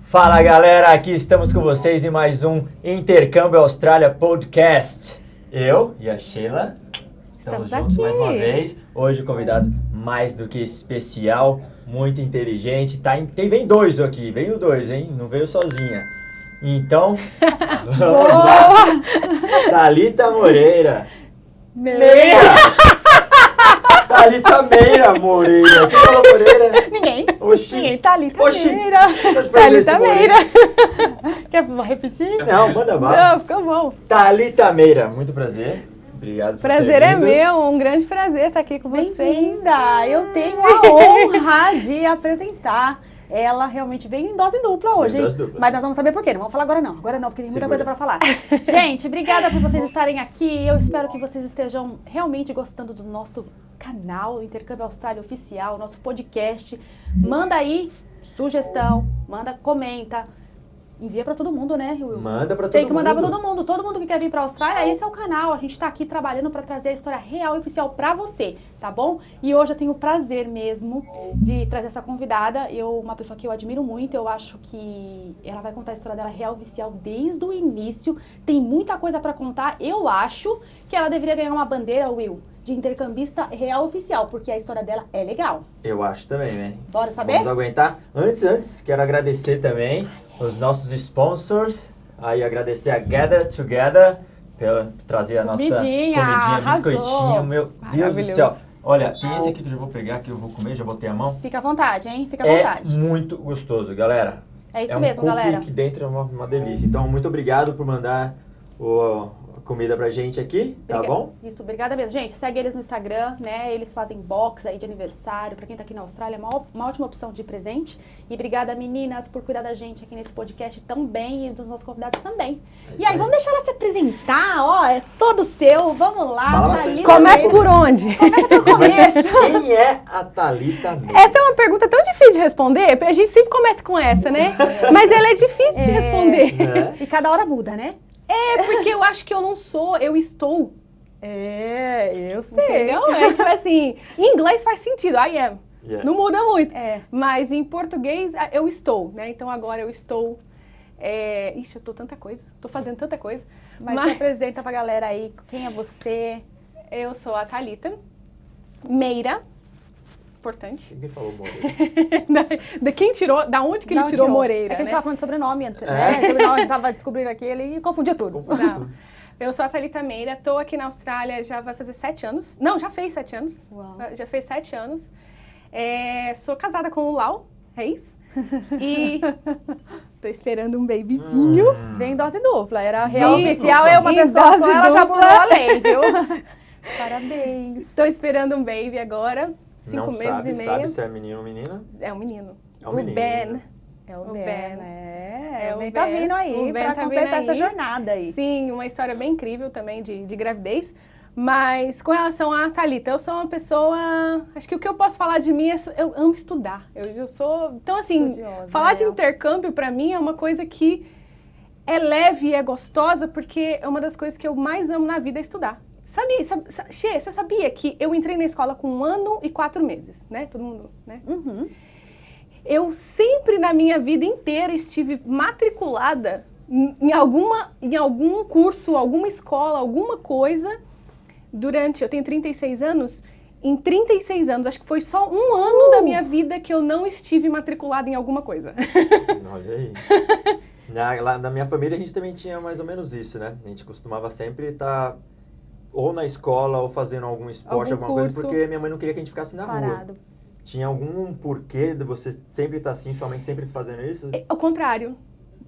Fala galera, aqui estamos com vocês em mais um Intercâmbio Austrália Podcast. Eu e a Sheila estamos juntos aqui mais uma vez. Hoje o convidado mais do que especial, muito inteligente. Vem dois aqui, veio dois, hein? Não veio sozinha. Então, vamos lá. Thalita Moreira. Meira! Thalita Meira Moreira. Quem falou Moreira? Ninguém. Oxi. Ninguém. Thalita Oxi. Meira. Thalita Meira. Quer repetir? Não, manda bala. Não, ficou bom. Thalita Meira, muito prazer. Obrigado por Prazer ter é vindo. meu, um grande prazer estar aqui com vocês. Bem-vinda! Eu tenho a honra de apresentar. Ela realmente veio em dose dupla hoje, hein? Dose dupla. Mas nós vamos saber por quê. Não vamos falar agora não, porque tem muita Segura. coisa pra falar. Gente, obrigada por vocês estarem aqui. Eu espero que vocês estejam realmente gostando do nosso canal Intercâmbio Austrália Oficial, nosso podcast. Manda aí sugestão, comenta. Envia pra todo mundo, né, Will? Manda pra todo mundo. Tem que mandar pra todo mundo. Todo mundo que quer vir pra Austrália, esse é o canal. A gente tá aqui trabalhando pra trazer a história real e oficial pra você, tá bom? E hoje eu tenho o prazer mesmo de trazer essa convidada. Uma pessoa que eu admiro muito. Eu acho que ela vai contar a história dela real e oficial desde o início. Tem muita coisa pra contar. Eu acho que ela deveria ganhar uma bandeira, Will, de intercambista real oficial, porque a história dela é legal. Eu acho também, né? Bora saber? Vamos aguentar. Antes, quero agradecer também os nossos sponsors. Aí agradecer a Gather Together pela trazer a nossa Comidinha, comidinha, arrasou. biscoitinho. Meu Deus do Maravilhoso. céu. Olha, tem esse aqui que eu já vou pegar, que eu vou comer, já botei a mão. Fica à vontade, hein? Fica à vontade. É muito gostoso, galera. É isso um mesmo, cookie galera. Aqui dentro é uma delícia. Então, muito obrigado por mandar a comida pra gente aqui, tá bom? Isso, obrigada mesmo. Gente, segue eles no Instagram, né? Eles fazem box aí de aniversário. Pra quem tá aqui na Austrália, é uma ótima opção de presente. E obrigada, meninas, por cuidar da gente aqui nesse podcast também e dos nossos convidados também. E aí, vamos deixar ela se apresentar, ó, é todo seu. Vamos lá, Fala bastante. Thalita. Começa por onde? Começa pelo começo. Quem é a Thalita Meira? Essa é uma pergunta tão difícil de responder, porque a gente sempre começa com essa, né? Mas ela é difícil de responder. Né? E cada hora muda, né? É, porque eu acho que eu não sou, eu estou. Eu sei. Entendeu? É tipo assim, em inglês faz sentido, I am. Yeah. Não muda muito. É. Mas em português, eu estou, né? Então agora eu estou... Ixi, eu tô fazendo tanta coisa. Mas se apresenta pra galera aí, quem é você? Eu sou a Thalita Meira. Importante. Quem falou Moreira? Da onde que ele Não, tirou Moreira, É que a gente né? tava falando de sobrenome antes, né? Sobrenome, a gente tava descobrindo aqui, ele confundiu tudo. Não. Eu sou a Thalita Meira, tô aqui na Austrália já vai fazer 7 anos. Não, já fez 7 anos. Uau. Já fez 7 anos. Sou casada com o Lau Reis. E tô esperando um babyzinho. Vem em dose dupla. Era real Sim. oficial, é uma Em pessoa dose só, ela já dupla. pulou além, viu? Parabéns. Tô esperando um baby agora. 5 Não meses sabe, e meio. sabe se é menino ou menina? É um menino. É um menino. Ben. É o O Ben, Ben. né? É O Ben o tá Ben. vindo aí O Ben pra tá completar vindo essa aí. jornada aí. Sim, uma história bem incrível também de gravidez. Mas com relação a Thalita, eu sou uma pessoa... Acho que o que eu posso falar de mim é... Eu amo estudar. Eu sou... Então, assim, Estudiosa, falar de é. intercâmbio pra mim é uma coisa que é leve e é gostosa, porque é uma das coisas que eu mais amo na vida é estudar. Xê, você sabia que eu entrei na escola com 1 ano e 4 meses, né? Todo mundo, né? Uhum. Eu sempre na minha vida inteira estive matriculada em algum curso, alguma escola, alguma coisa. Eu tenho 36 anos, em 36 anos, acho que foi só 1 ano da minha vida que eu não estive matriculada em alguma coisa. Olha aí. Lá na minha família a gente também tinha mais ou menos isso, né? A gente costumava sempre estar ou na escola ou fazendo algum esporte, Algum alguma coisa, curso. porque minha mãe não queria que a gente ficasse na rua. Parado. Tinha algum porquê de você sempre estar assim, sua mãe sempre fazendo isso? Ao contrário.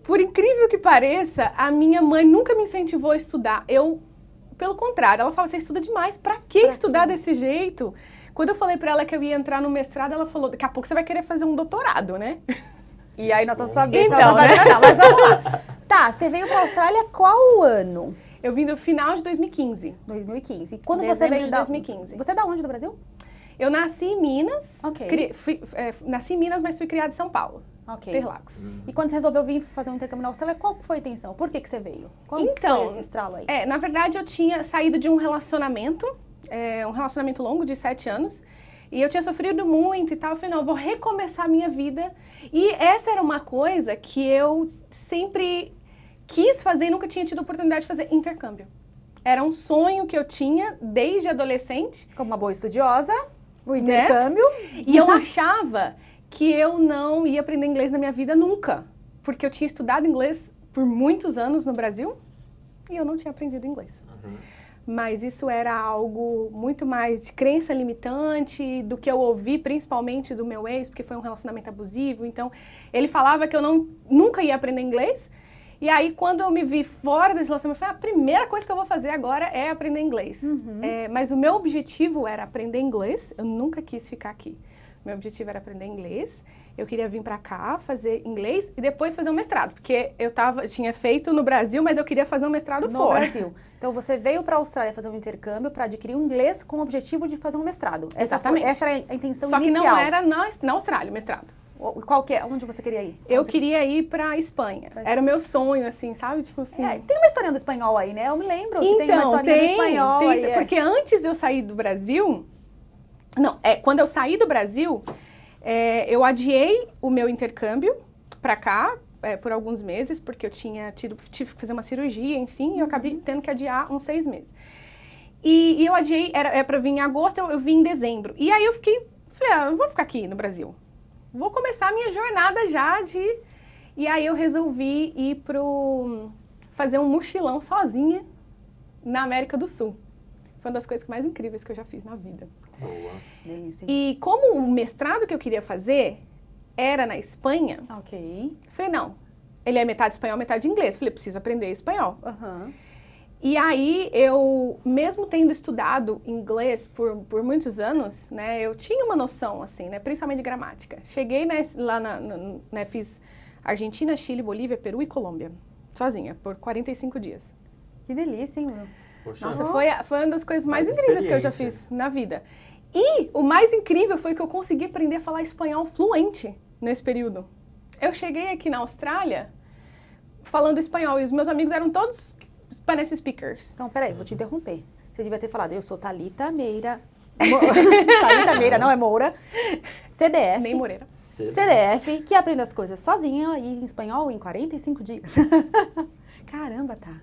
Por incrível que pareça, a minha mãe nunca me incentivou a estudar. Pelo contrário, ela falava, você estuda demais, pra que estudar desse jeito? Quando eu falei pra ela que eu ia entrar no mestrado, ela falou, daqui a pouco você vai querer fazer um doutorado, né? E aí nós vamos saber se Então, ela vai né? fazer, não. Mas vamos lá. Tá, você veio pra Austrália qual ano? Eu vim no final de 2015. 2015. E quando você Dezembro veio de da... 2015. Você é da onde do Brasil? Eu nasci em Minas, Ok. nasci em Minas, mas fui criada em São Paulo, Ok. Interlagos. E quando você resolveu vir fazer um intercâmbio na Austrália, qual foi a intenção? Por que você veio? Quando Então, foi esse estralo aí? Na verdade eu tinha saído de um relacionamento longo de 7 anos, E eu tinha sofrido muito e tal. Eu falei, não, eu vou recomeçar a minha vida. E essa era uma coisa que eu sempre quis fazer e nunca tinha tido oportunidade de fazer intercâmbio. Era um sonho que eu tinha desde adolescente. Como uma boa estudiosa, o intercâmbio. E eu achava que eu não ia aprender inglês na minha vida nunca. Porque eu tinha estudado inglês por muitos anos no Brasil e eu não tinha aprendido inglês. Mas isso era algo muito mais de crença limitante do que eu ouvi, principalmente do meu ex, porque foi um relacionamento abusivo. Então, ele falava que eu nunca ia aprender inglês. E aí, quando eu me vi fora desse relacionamento, eu falei, a primeira coisa que eu vou fazer agora é aprender inglês. Mas o meu objetivo era aprender inglês. Eu nunca quis ficar aqui. Meu objetivo era aprender inglês. Eu queria vir pra cá, fazer inglês e depois fazer um mestrado. Porque eu tinha feito no Brasil, mas eu queria fazer um mestrado fora. No Brasil. Então, você veio para a Austrália fazer um intercâmbio para adquirir um inglês com o objetivo de fazer um mestrado. Exatamente. Essa era a intenção Só inicial. que não era na Austrália o mestrado. Qual que é? Onde você queria ir? Eu queria ir pra Espanha. Era o meu sonho, assim, sabe? Tipo assim. Tem uma historinha do espanhol aí, né? Eu me lembro que tem uma Então, historinha do espanhol aí. porque antes de eu sair do Brasil... quando eu saí do Brasil, eu adiei o meu intercâmbio pra cá por alguns meses, porque eu tive que fazer uma cirurgia, enfim, e eu acabei tendo que adiar uns 6 meses. E eu adiei, era pra vir em agosto, eu vim em dezembro. E aí eu falei, eu não vou ficar aqui no Brasil. Vou começar a minha jornada já E aí eu resolvi ir fazer um mochilão sozinha na América do Sul. Foi uma das coisas mais incríveis que eu já fiz na vida. Boa. Delícia. E como o mestrado que eu queria fazer era na Espanha, Ok. falei, não, ele é metade espanhol, metade inglês. Falei, preciso aprender espanhol. E aí, eu, mesmo tendo estudado inglês por muitos anos, né, eu tinha uma noção, assim, né, principalmente de gramática. Cheguei lá, fiz Argentina, Chile, Bolívia, Peru e Colômbia, sozinha, por 45 dias. Que delícia, hein, Will? Poxa, Nossa, foi uma das coisas mais Mais incríveis que eu já experiência. fiz na vida. E o mais incrível foi que eu consegui aprender a falar espanhol fluente nesse período. Eu cheguei aqui na Austrália falando espanhol e os meus amigos eram todos Spanish speakers. Então, peraí, vou te interromper. Você devia ter falado, eu sou Thalita Meira. Thalita Meira, não é Moura. CDF. Nem Moreira. CDF, que aprende as coisas sozinha e em espanhol em 45 dias. Caramba, tá.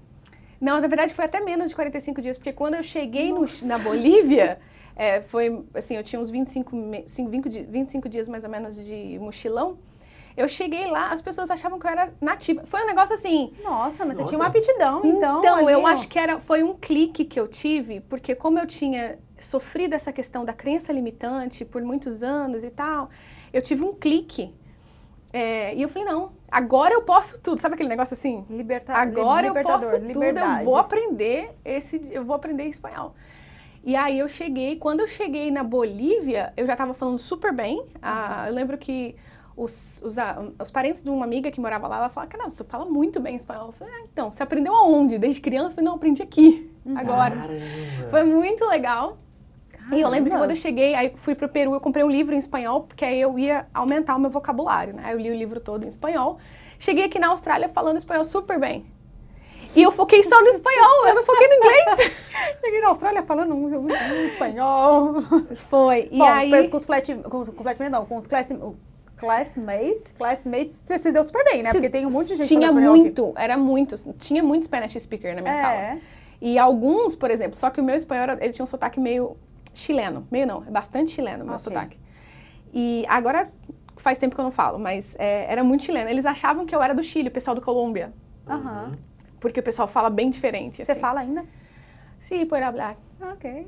Não, na verdade foi até menos de 45 dias, porque quando eu cheguei na Bolívia, foi assim, eu tinha uns 25 dias mais ou menos de mochilão. Eu cheguei lá, as pessoas achavam que eu era nativa. Foi um negócio assim... Nossa, mas Nossa. você tinha uma aptidão, então. Então, ali, eu ó. acho que foi um clique que eu tive, porque como eu tinha sofrido essa questão da crença limitante por muitos anos e tal, eu tive um clique. E eu falei, não, agora eu posso tudo. Sabe aquele negócio assim? Agora eu posso tudo, liberdade. eu vou aprender espanhol. E aí eu cheguei, quando eu cheguei na Bolívia, eu já estava falando super bem. Eu lembro que os parentes de uma amiga que morava lá, ela falava, não, você fala muito bem espanhol. Eu falei, então, você aprendeu aonde? Desde criança? Eu falei, não, aprendi aqui, agora. Caramba. Foi muito legal. E eu lembro que Caramba. quando eu cheguei, aí fui pro Peru, eu comprei um livro em espanhol, porque aí eu ia aumentar o meu vocabulário, né? Eu li o livro todo em espanhol. Cheguei aqui na Austrália falando espanhol super bem. E eu foquei só no espanhol, eu não foquei no inglês. Cheguei na Austrália falando um espanhol. Foi. E Bom, aí... depois com os classmates, você se deu super bem, né? Porque tem um monte de gente tinha falando espanhol aqui. tinha muito Spanish speaker na minha sala. E alguns, por exemplo, só que o meu espanhol, ele tinha um sotaque meio chileno. Meio não, é bastante chileno o meu sotaque. E agora faz tempo que eu não falo, mas era muito chileno. Eles achavam que eu era do Chile, o pessoal do Colômbia. Porque o pessoal fala bem diferente. Você assim. fala ainda? Sim, por hablar. Ok.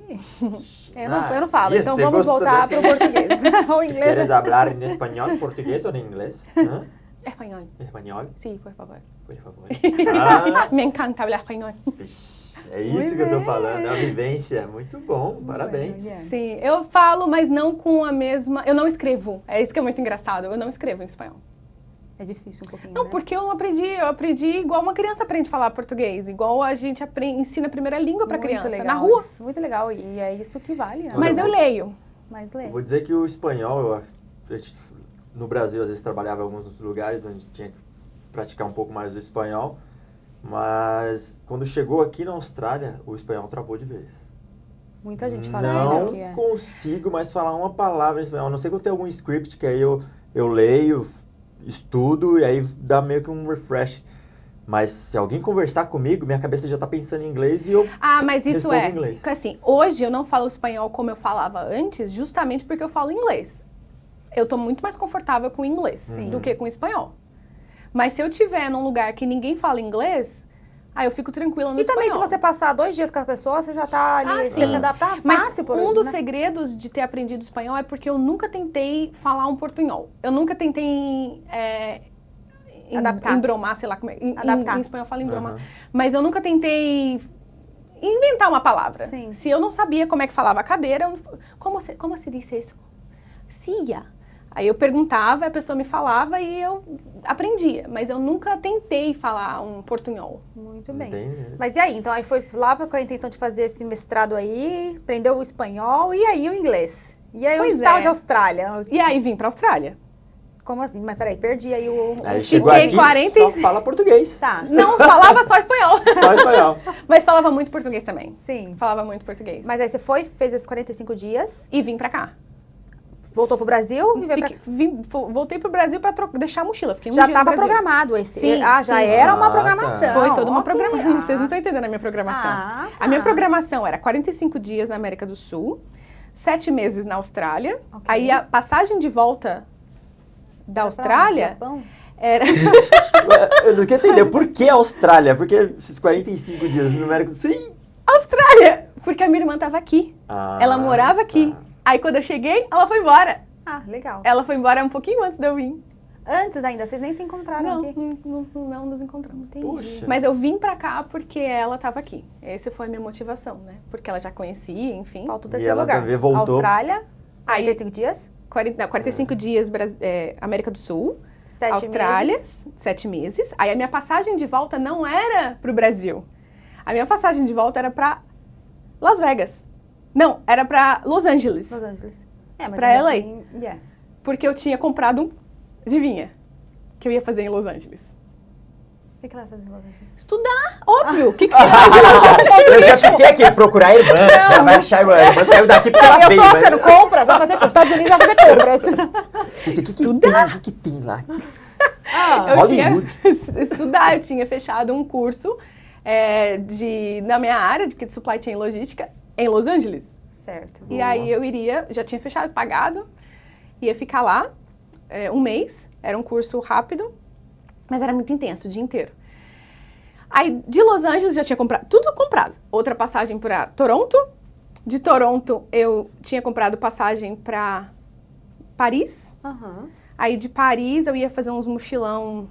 Eu não falo, yes, então você vamos gostou voltar desse? pro português. O inglês ¿Quieres hablar en español, portugués o en inglés? ¿Ah? Espanhol. ¿Español? Sim, por favor. Por favor. Ah, Me encanta falar espanhol. é isso Muito que eu tô bem. falando, é uma vivência. Muito bom, parabéns. bem, yeah. Sim, eu falo, mas não com a mesma... Eu não escrevo. É isso que é muito engraçado. Eu não escrevo em espanhol. É difícil um pouquinho, Não, né? porque eu aprendi igual uma criança aprende a falar português, igual a gente ensina a primeira língua para Muito criança, legal na rua. isso, muito legal, e é isso que vale, né? Mas eu leio. Mas Eu lê. vou dizer que o espanhol, no Brasil, às vezes trabalhava em alguns outros lugares onde tinha que praticar um pouco mais o espanhol, mas quando chegou aqui na Austrália, o espanhol travou de vez. Muita gente fala Não que é. consigo mais falar uma palavra em espanhol. A não sei que eu tenho algum script que aí eu leio, estudo e aí dá meio que um refresh. Mas se alguém conversar comigo, minha cabeça já tá pensando em inglês e eu Mas isso respondo em inglês. Porque assim, hoje eu não falo espanhol como eu falava antes, justamente porque eu falo inglês. Eu tô muito mais confortável com inglês do que com espanhol. Mas se eu estiver num lugar que ninguém fala inglês, aí eu fico tranquila no espanhol. E também se você passar 2 dias com a pessoa, você já tá ali, você se adaptar Mas fácil. um dos segredos de ter aprendido espanhol é porque eu nunca tentei falar um portunhol. Eu nunca tentei adaptar. embromar, sei lá como é. Adaptar. Em espanhol fala embromar. Mas eu nunca tentei inventar uma palavra. Sim. Se eu não sabia como é que falava a cadeira, como se disse isso? Cia. Aí eu perguntava, a pessoa me falava e eu aprendia. Mas eu nunca tentei falar um portunhol. Muito bem. Entendi. Mas e aí? Então aí foi lá com a intenção de fazer esse mestrado aí, aprendeu o espanhol e aí o inglês. E aí Pois onde estava é. de Austrália? E aí vim pra Austrália. Como assim? Mas peraí, perdi aí o... Aí chegou Fiquei aqui 40 só fala português. Tá, Não, falava só espanhol. Só espanhol. Mas falava muito português também. sim. Falava muito português. Mas aí você foi, fez esses 45 dias, E vim pra cá. voltou pro Brasil e veio pra... Voltei pro Brasil pra deixar a mochila. Fiquei um Já dia no estava Brasil. programado esse. Sim, já sim. era uma Ah, programação. tá. Foi toda uma Ok. programação. Ah. Vocês não estão entendendo a minha programação. Ah, A minha tá. programação era 45 dias na América do Sul, 7 meses na Austrália. Ok. Aí a passagem de volta da Austrália Japão? era... Eu não quero entender por que Austrália? Por que esses 45 dias no América do Sul? Ih! Austrália! Porque a minha irmã estava aqui. Ah, Ela morava aqui. tá. Aí quando eu cheguei, ela foi embora. Ah, legal. Ela foi embora um pouquinho antes de eu vir. Antes ainda, vocês nem se encontraram Não, aqui? não nos encontramos. Poxa. Mas eu vim pra cá porque ela estava aqui. Essa foi a minha motivação, né? Porque ela já conhecia, enfim. Falta o E terceiro ela lugar. também voltou. Austrália, Aí- 45 dias, 45 dias América do Sul, 7 Austrália, meses. 7 meses. Aí a minha passagem de volta não era pro Brasil. A minha passagem de volta era pra Las Vegas. Não, era pra Los Angeles. Los Angeles. Mas Pra ainda LA. assim, yeah. Porque eu tinha comprado adivinha, que eu ia fazer em Los Angeles. O que ela vai fazer em Los Angeles? Estudar, óbvio. O que você faz em Los Angeles? Eu já fiquei aqui, procurar a irmã, já vai achar a irmã. A irmã saiu daqui porque ela Eu veio. tô mas- achando compras, vai fazer compras. Estados Unidos vai fazer compras. Pensei, o que tem lá? Eu tinha Hollywood. estudar, eu tinha fechado um curso na minha área de supply chain logística em Los Angeles. Certo. E aí eu já tinha fechado, pagado, ia ficar lá um mês, era um curso rápido, mas era muito intenso, o dia inteiro. Aí de Los Angeles já tinha comprado, tudo comprado. Outra passagem para Toronto, de Toronto eu tinha comprado passagem para Paris. Aham. Aí de Paris eu ia fazer uns mochilão,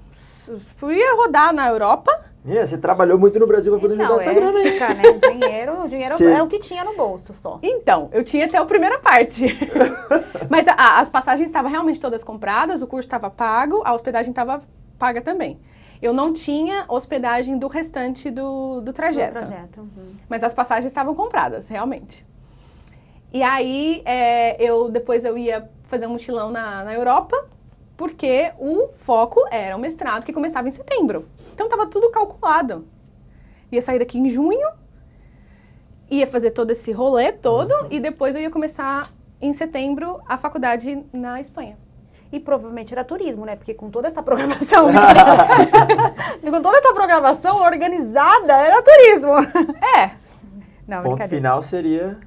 ia rodar na Europa. Menina, você trabalhou muito no Brasil pra poder Não, juntar essa grana aí. fica, né? Dinheiro Cê- é o que tinha no bolso só. Então, eu tinha até a primeira parte. Mas as passagens estavam realmente todas compradas, o curso estava pago, a hospedagem estava paga também. Eu não tinha hospedagem do restante do trajeto. Mas as passagens estavam compradas, realmente. E aí, depois eu ia fazer um mochilão na Europa, porque o foco era o mestrado que começava em setembro. Então, estava tudo calculado. Ia sair daqui em junho, ia fazer todo esse rolê todo, e depois eu ia começar em setembro a faculdade na Espanha. E provavelmente era turismo, né? Porque com toda essa programação, com toda essa programação organizada, era turismo. Não, Ponto brincadeira. final seria...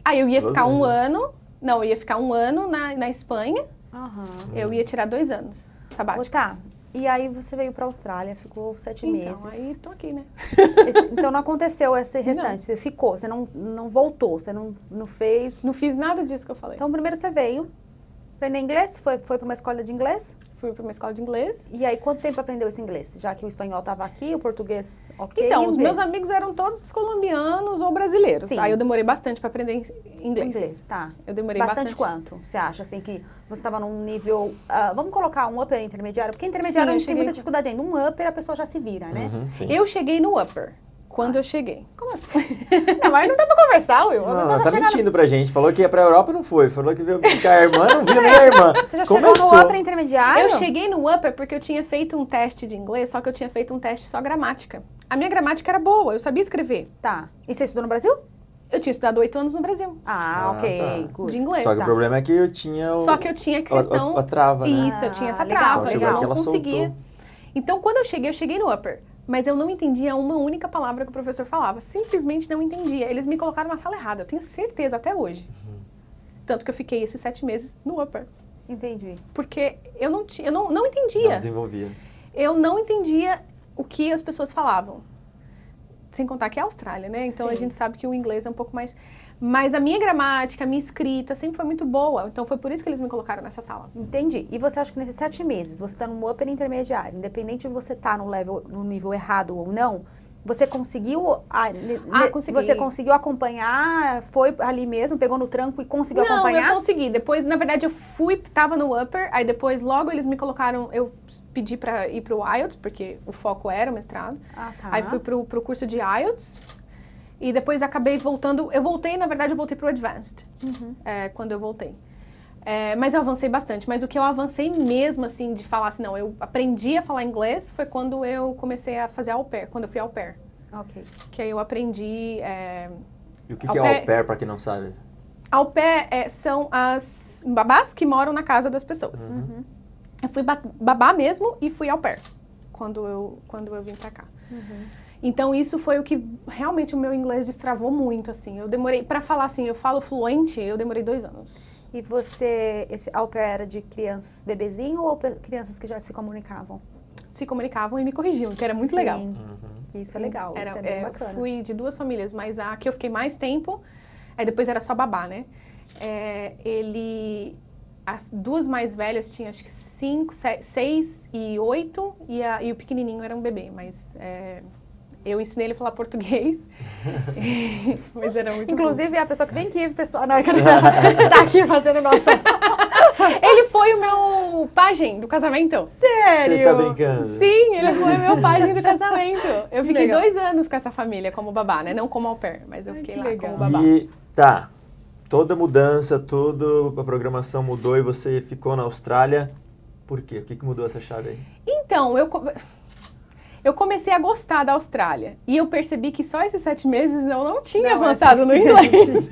Aí eu ia Los ficar Angeles. eu ia ficar um ano na Espanha, Aham. eu ia tirar 2 anos sabáticos. Tá. E aí você veio pra Austrália, ficou 7 Então, meses. aí tô aqui, né? Então não aconteceu esse restante, você ficou, você não voltou, você não fez. Não fiz nada disso que eu falei. Então primeiro você veio aprender inglês, foi pra uma escola de inglês. Fui para uma escola de inglês. E aí quanto tempo aprendeu esse inglês? Já que o espanhol estava aqui, o português ok. Então, e o os inglês? meus amigos eram todos colombianos ou brasileiros. Sim. Aí eu demorei bastante para aprender inglês. Inglês, tá. Eu demorei Bastante bastante. quanto? Você acha assim que você estava num nível, vamos colocar um upper intermediário, porque intermediário Sim, a eu gente tem cheguei muita com- dificuldade ainda. Um upper a pessoa já se vira, né? Uhum, sim. Eu cheguei no upper, quando eu cheguei. Como assim? Não, mas não dá pra conversar, Will. A pessoa Não, já tá chega mentindo pra gente. Falou que ia pra Europa, não foi. Falou que veio buscar a irmã, não viu nem a irmã. Você já Começou. chegou no upper intermediário? Eu cheguei no upper porque eu tinha feito um teste de inglês, só que eu tinha feito um teste só gramática. A minha gramática era boa, eu sabia escrever. Tá. E você estudou no Brasil? Eu tinha estudado 8 anos no Brasil, Ok. Tá. Good. de inglês. Só que o problema é que eu tinha Só que eu tinha a questão... a trava, né? Isso, eu tinha essa legal. trava. Então, e chegou eu aqui, não ela conseguia. soltou. Então, quando eu cheguei no upper. Mas eu não entendia uma única palavra que o professor falava. Simplesmente não entendia. Eles me colocaram na sala errada. Eu tenho certeza até hoje. Tanto que eu fiquei esses 7 meses no upper. Entendi. Porque eu não entendia. Não desenvolvia. Eu não entendia o que as pessoas falavam. Sem contar que é a Austrália, né? Então, Sim. a gente sabe que o inglês é um pouco mais... Mas a minha gramática, a minha escrita sempre foi muito boa. Então, foi por isso que eles me colocaram nessa sala. Entendi. E você acha que nesses 7 meses, você tá no upper intermediário, independente de você estar no nível errado ou não, você conseguiu... Consegui. Você conseguiu acompanhar, foi ali mesmo, pegou no tranco e conseguiu Não, acompanhar? eu consegui. Depois, na verdade, tava no upper, aí depois logo eles me colocaram, eu pedi pra ir pro IELTS, porque o foco era o mestrado. Tá. Aí fui pro curso de IELTS, e depois acabei voltando, eu voltei pro Advanced, quando eu voltei. Mas eu avancei bastante, mas o que eu avancei mesmo, assim, de falar assim, não, eu aprendi a falar inglês, foi quando eu comecei a fazer au pair, quando eu fui au pair. Ok. Que aí eu aprendi... E o que é au pair, pra quem não sabe? Au pair são as babás que moram na casa das pessoas. Eu fui babá mesmo e fui au pair quando eu vim pra cá. Então, isso foi o que realmente o meu inglês destravou muito, assim. Eu demorei, pra falar assim, eu falo fluente, eu demorei 2 anos. E você, esse au pair era de crianças bebezinho ou crianças que já se comunicavam? Se comunicavam e me corrigiam, que era muito Sim. legal. Que isso é legal, isso é bem bacana. Fui de 2 famílias, mas a que eu fiquei mais tempo, aí depois era só babá, né? As 2 mais velhas tinham acho que 5, 6 e 8 e o pequenininho era um bebê, mas eu ensinei ele a falar português, mas era muito Inclusive, a pessoa que vem aqui, pessoal, não, tá aqui fazendo nossa... Ele foi o meu pajem do casamento. Sério? Você tá brincando? Sim, ele foi o meu pajem do casamento. Eu fiquei Legal. 2 anos com essa família como babá, né? Não como au pair, mas eu fiquei que lá legal. como babá. E tá, toda mudança, toda a programação mudou e você ficou na Austrália. Por quê? O que mudou essa chave aí? Então, eu comecei a gostar da Austrália. E eu percebi que só esses 7 meses eu não tinha avançado no inglês.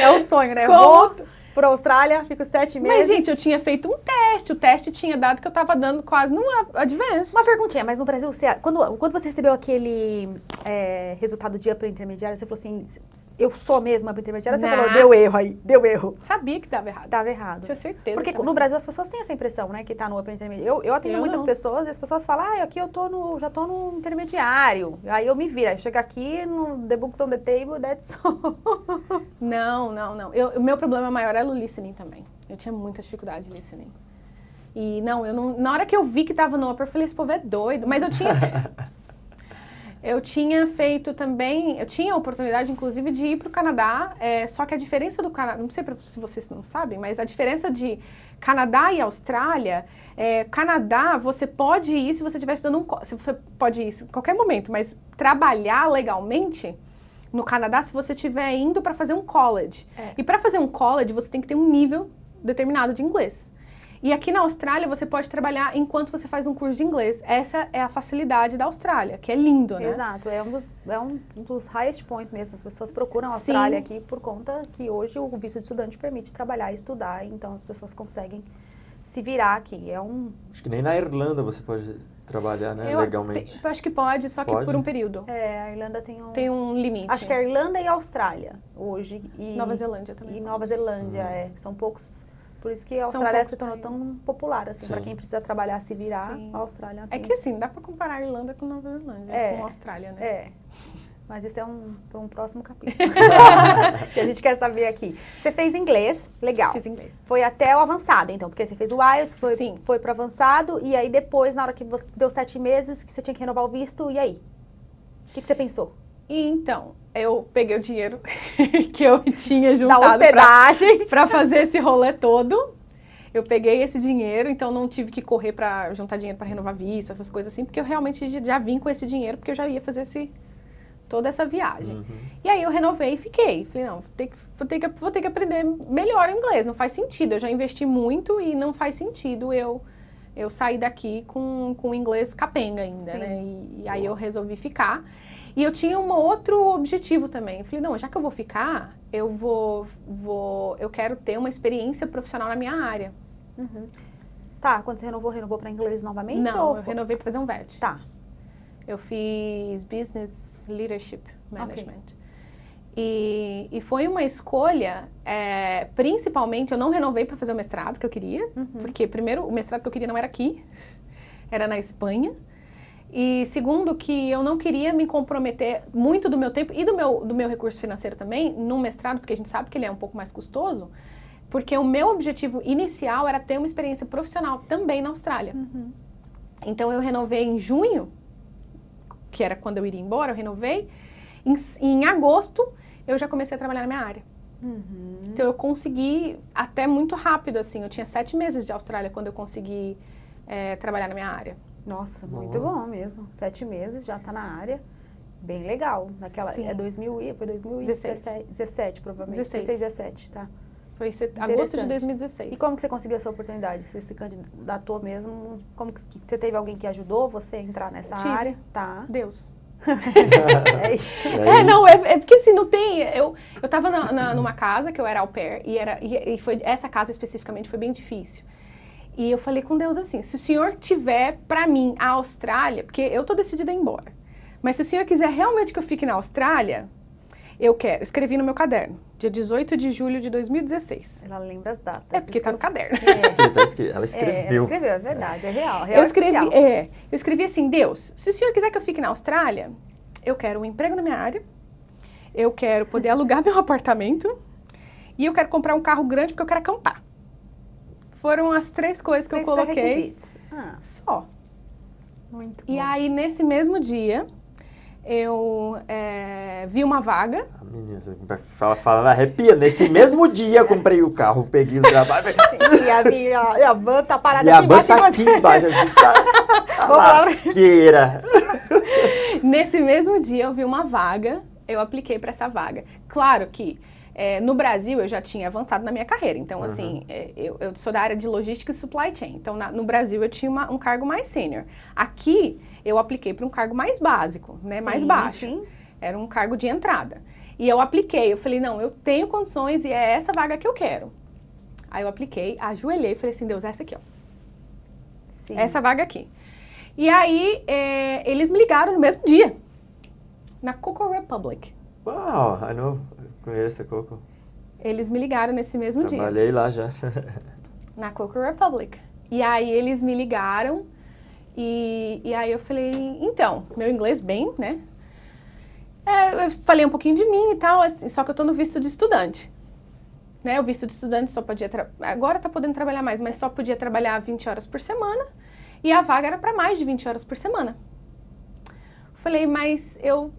É o sonho, né? Eu Como? vou pra Austrália, fico 7 meses. Mas, gente, eu tinha feito um teste. O teste tinha dado que eu tava dando quase no Advanced. Uma perguntinha, mas no Brasil, quando você recebeu aquele resultado de upper intermediário, você falou assim, eu sou mesmo upper intermediário? Você Não. falou, deu erro aí, deu erro. Sabia que dava errado. Tava errado. Tinha certeza. Porque que tava no errado. Brasil as pessoas têm essa impressão, né, que tá no upper intermediário. Eu atendo Eu muitas não. pessoas e as pessoas falam, aqui eu já tô no intermediário. Aí eu me viro, aí chega aqui no The Books on the Table, that's all. Não. O meu problema maior era o listening também. Eu tinha muita dificuldade de listening. E na hora que eu vi que tava no upper, eu falei, esse povo é doido. Mas eu tinha feito também, eu tinha a oportunidade, inclusive, de ir pro Canadá, só que a diferença do Canadá, não sei se vocês não sabem, mas a diferença de Canadá e Austrália, Canadá, você pode ir se você estiver estudando você pode ir em qualquer momento, mas trabalhar legalmente no Canadá se você estiver indo para fazer um college. E para fazer um college, você tem que ter um nível determinado de inglês. E aqui na Austrália, você pode trabalhar enquanto você faz um curso de inglês. Essa é a facilidade da Austrália, que é lindo, né? Exato, é um dos highest points mesmo. As pessoas procuram a Austrália aqui por conta que hoje o visto de estudante permite trabalhar e estudar, então as pessoas conseguem se virar aqui. Acho que nem na Irlanda você pode trabalhar, né, legalmente. Eu acho que pode, só que Pode? por um período. A Irlanda Tem um limite. Acho que é a Irlanda e a Austrália hoje. E Nova Zelândia também. E Nova Zelândia, são poucos. Por isso que a São Austrália poucos se tornou países. tão popular, assim, Sim. para quem precisa trabalhar, se virar, Sim. a Austrália É tem. que assim, dá pra comparar a Irlanda com Nova Zelândia, com a Austrália, né? Mas isso é para um próximo capítulo. Que a gente quer saber aqui. Você fez inglês, legal. Fiz inglês. Foi até o avançado, então, porque você fez o IELTS, Sim. foi para avançado, e aí depois, na hora que você deu 7 meses, que você tinha que renovar o visto, e aí? O que você pensou? E então, eu peguei o dinheiro que eu tinha Da juntado hospedagem. pra fazer esse rolê todo. Eu peguei esse dinheiro, então não tive que correr pra juntar dinheiro pra renovar visto, essas coisas assim, porque eu realmente já vim com esse dinheiro, porque eu já ia fazer toda essa viagem. E aí eu renovei e fiquei. Falei, não, vou ter que aprender melhor inglês, não faz sentido. Eu já investi muito e não faz sentido eu sair daqui com inglês capenga ainda, Sim. né? E aí eu resolvi ficar. E eu tinha um outro objetivo também. Eu falei, não, já que eu vou ficar, eu quero ter uma experiência profissional na minha área. Tá, quando você renovou para inglês novamente? Não, ou eu renovei para fazer um VET. Tá. Eu fiz Business Leadership Management. E foi uma escolha, principalmente, eu não renovei para fazer o mestrado que eu queria, porque primeiro, o mestrado que eu queria não era aqui, era na Espanha. E segundo, que eu não queria me comprometer muito do meu tempo e do meu recurso financeiro também, num mestrado, porque a gente sabe que ele é um pouco mais custoso, porque o meu objetivo inicial era ter uma experiência profissional também na Austrália. Então eu renovei em junho, que era quando eu iria embora, eu renovei. Em agosto, eu já comecei a trabalhar na minha área. Então eu consegui até muito rápido, assim, eu tinha 7 meses de Austrália quando eu consegui trabalhar na minha área. Nossa, muito bom mesmo. 7 meses, já tá na área. Bem legal. Naquela, Sim. foi 2017, provavelmente. 16, 17, tá. Foi agosto de 2016. E como que você conseguiu essa oportunidade? Você se candidatou mesmo? Como que você teve alguém que ajudou você a entrar nessa área? Tá. Deus. É isso. Não, é porque assim, não tem... Eu tava numa casa que eu era au pair, e foi, essa casa especificamente foi bem difícil. E eu falei com Deus assim, se o Senhor tiver pra mim a Austrália, porque eu tô decidida a ir embora, mas se o Senhor quiser realmente que eu fique na Austrália, eu quero. Escrevi no meu caderno, dia 18 de julho de 2016. Ela lembra as datas. É porque tá no caderno. Ela escreveu. Ela escreveu, é verdade, é real. Eu escrevi assim, Deus, se o Senhor quiser que eu fique na Austrália, eu quero um emprego na minha área, eu quero poder alugar meu apartamento e eu quero comprar um carro grande porque eu quero acampar. Foram as 3 coisas que eu coloquei. Só. Muito bom. E aí, nesse mesmo dia, eu vi uma vaga. Menina, falando arrepia. Nesse mesmo dia eu comprei o carro, peguei o trabalho. E a van tá parada E a aqui van embaixo. tá aqui embaixo. A lasqueira. Nesse mesmo dia, eu vi uma vaga, eu apliquei para essa vaga. Claro que no Brasil eu já tinha avançado na minha carreira. Então, assim, eu sou da área de logística e supply chain. Então, no Brasil eu tinha um cargo mais sênior. Aqui, eu apliquei para um cargo mais básico, né? Mais baixo. Sim. Era um cargo de entrada. E eu apliquei, eu falei, não, eu tenho condições e é essa vaga que eu quero. Aí eu apliquei, ajoelhei e falei assim, Deus, essa aqui, ó. Sim. Essa vaga aqui. E aí, eles me ligaram no mesmo dia, na Coco Republic. Uau, eu conheço a Coco. Eles me ligaram nesse mesmo dia. Trabalhei lá já. Na Coco Republic. E aí, eles me ligaram e aí eu falei, então, meu inglês bem, né? Eu falei um pouquinho de mim e tal, assim, só que eu tô no visto de estudante. Né? O visto de estudante só podia... Agora tá podendo trabalhar mais, mas só podia trabalhar 20 horas por semana. E a vaga era para mais de 20 horas por semana. Falei, mas eu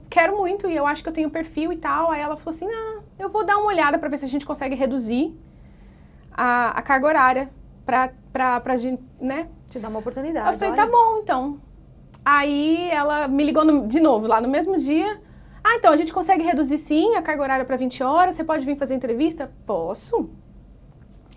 quero muito e eu acho que eu tenho perfil e tal. Aí ela falou assim, não, eu vou dar uma olhada para ver se a gente consegue reduzir a carga horária pra gente, né? Te dar uma oportunidade. Eu falei, tá bom, então. Aí ela me ligou de novo, lá no mesmo dia. Ah, então, a gente consegue reduzir sim a carga horária para 20 horas, você pode vir fazer entrevista? Posso.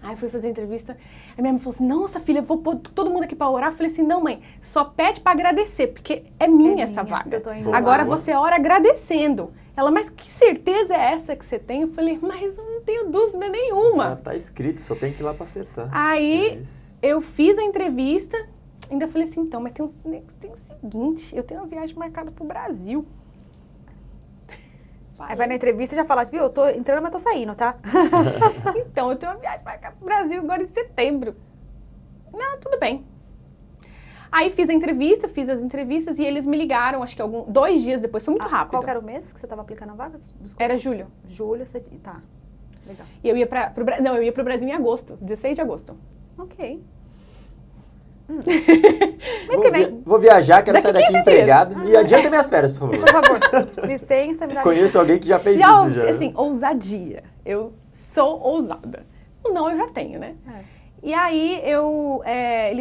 Aí eu fui fazer entrevista, aí minha mãe falou assim, nossa filha, eu vou pôr todo mundo aqui pra orar. Eu falei assim, não mãe, só pede pra agradecer, porque é minha essa vaga. Agora você ora agradecendo. Ela, mas que certeza é essa que você tem? Eu falei, mas eu não tenho dúvida nenhuma. Já tá escrito, só tem que ir lá pra acertar. Aí eu fiz a entrevista, ainda falei assim, então, mas tem o seguinte, eu tenho uma viagem marcada pro Brasil. Aí vai na entrevista e já fala, viu, eu tô entrando, mas tô saindo, tá? Então, eu tenho uma viagem marcada pro Brasil agora em setembro. Não, tudo bem. Aí fiz as entrevistas e eles me ligaram, acho que 2 dias depois, foi muito rápido. Qual que era o mês que você tava aplicando a vaga? Desculpa. Era julho. Julho, tá. Legal. E eu ia eu ia pro Brasil em agosto, 16 de agosto. Ok. Mês que vem. Vou viajar, quero sair daqui 15 empregado. E adianta minhas férias, por favor. Por favor, licença, me dá Conheço alguém que já fez isso já. Assim, ousadia. Eu sou ousada. Não, eu já tenho, né? E aí,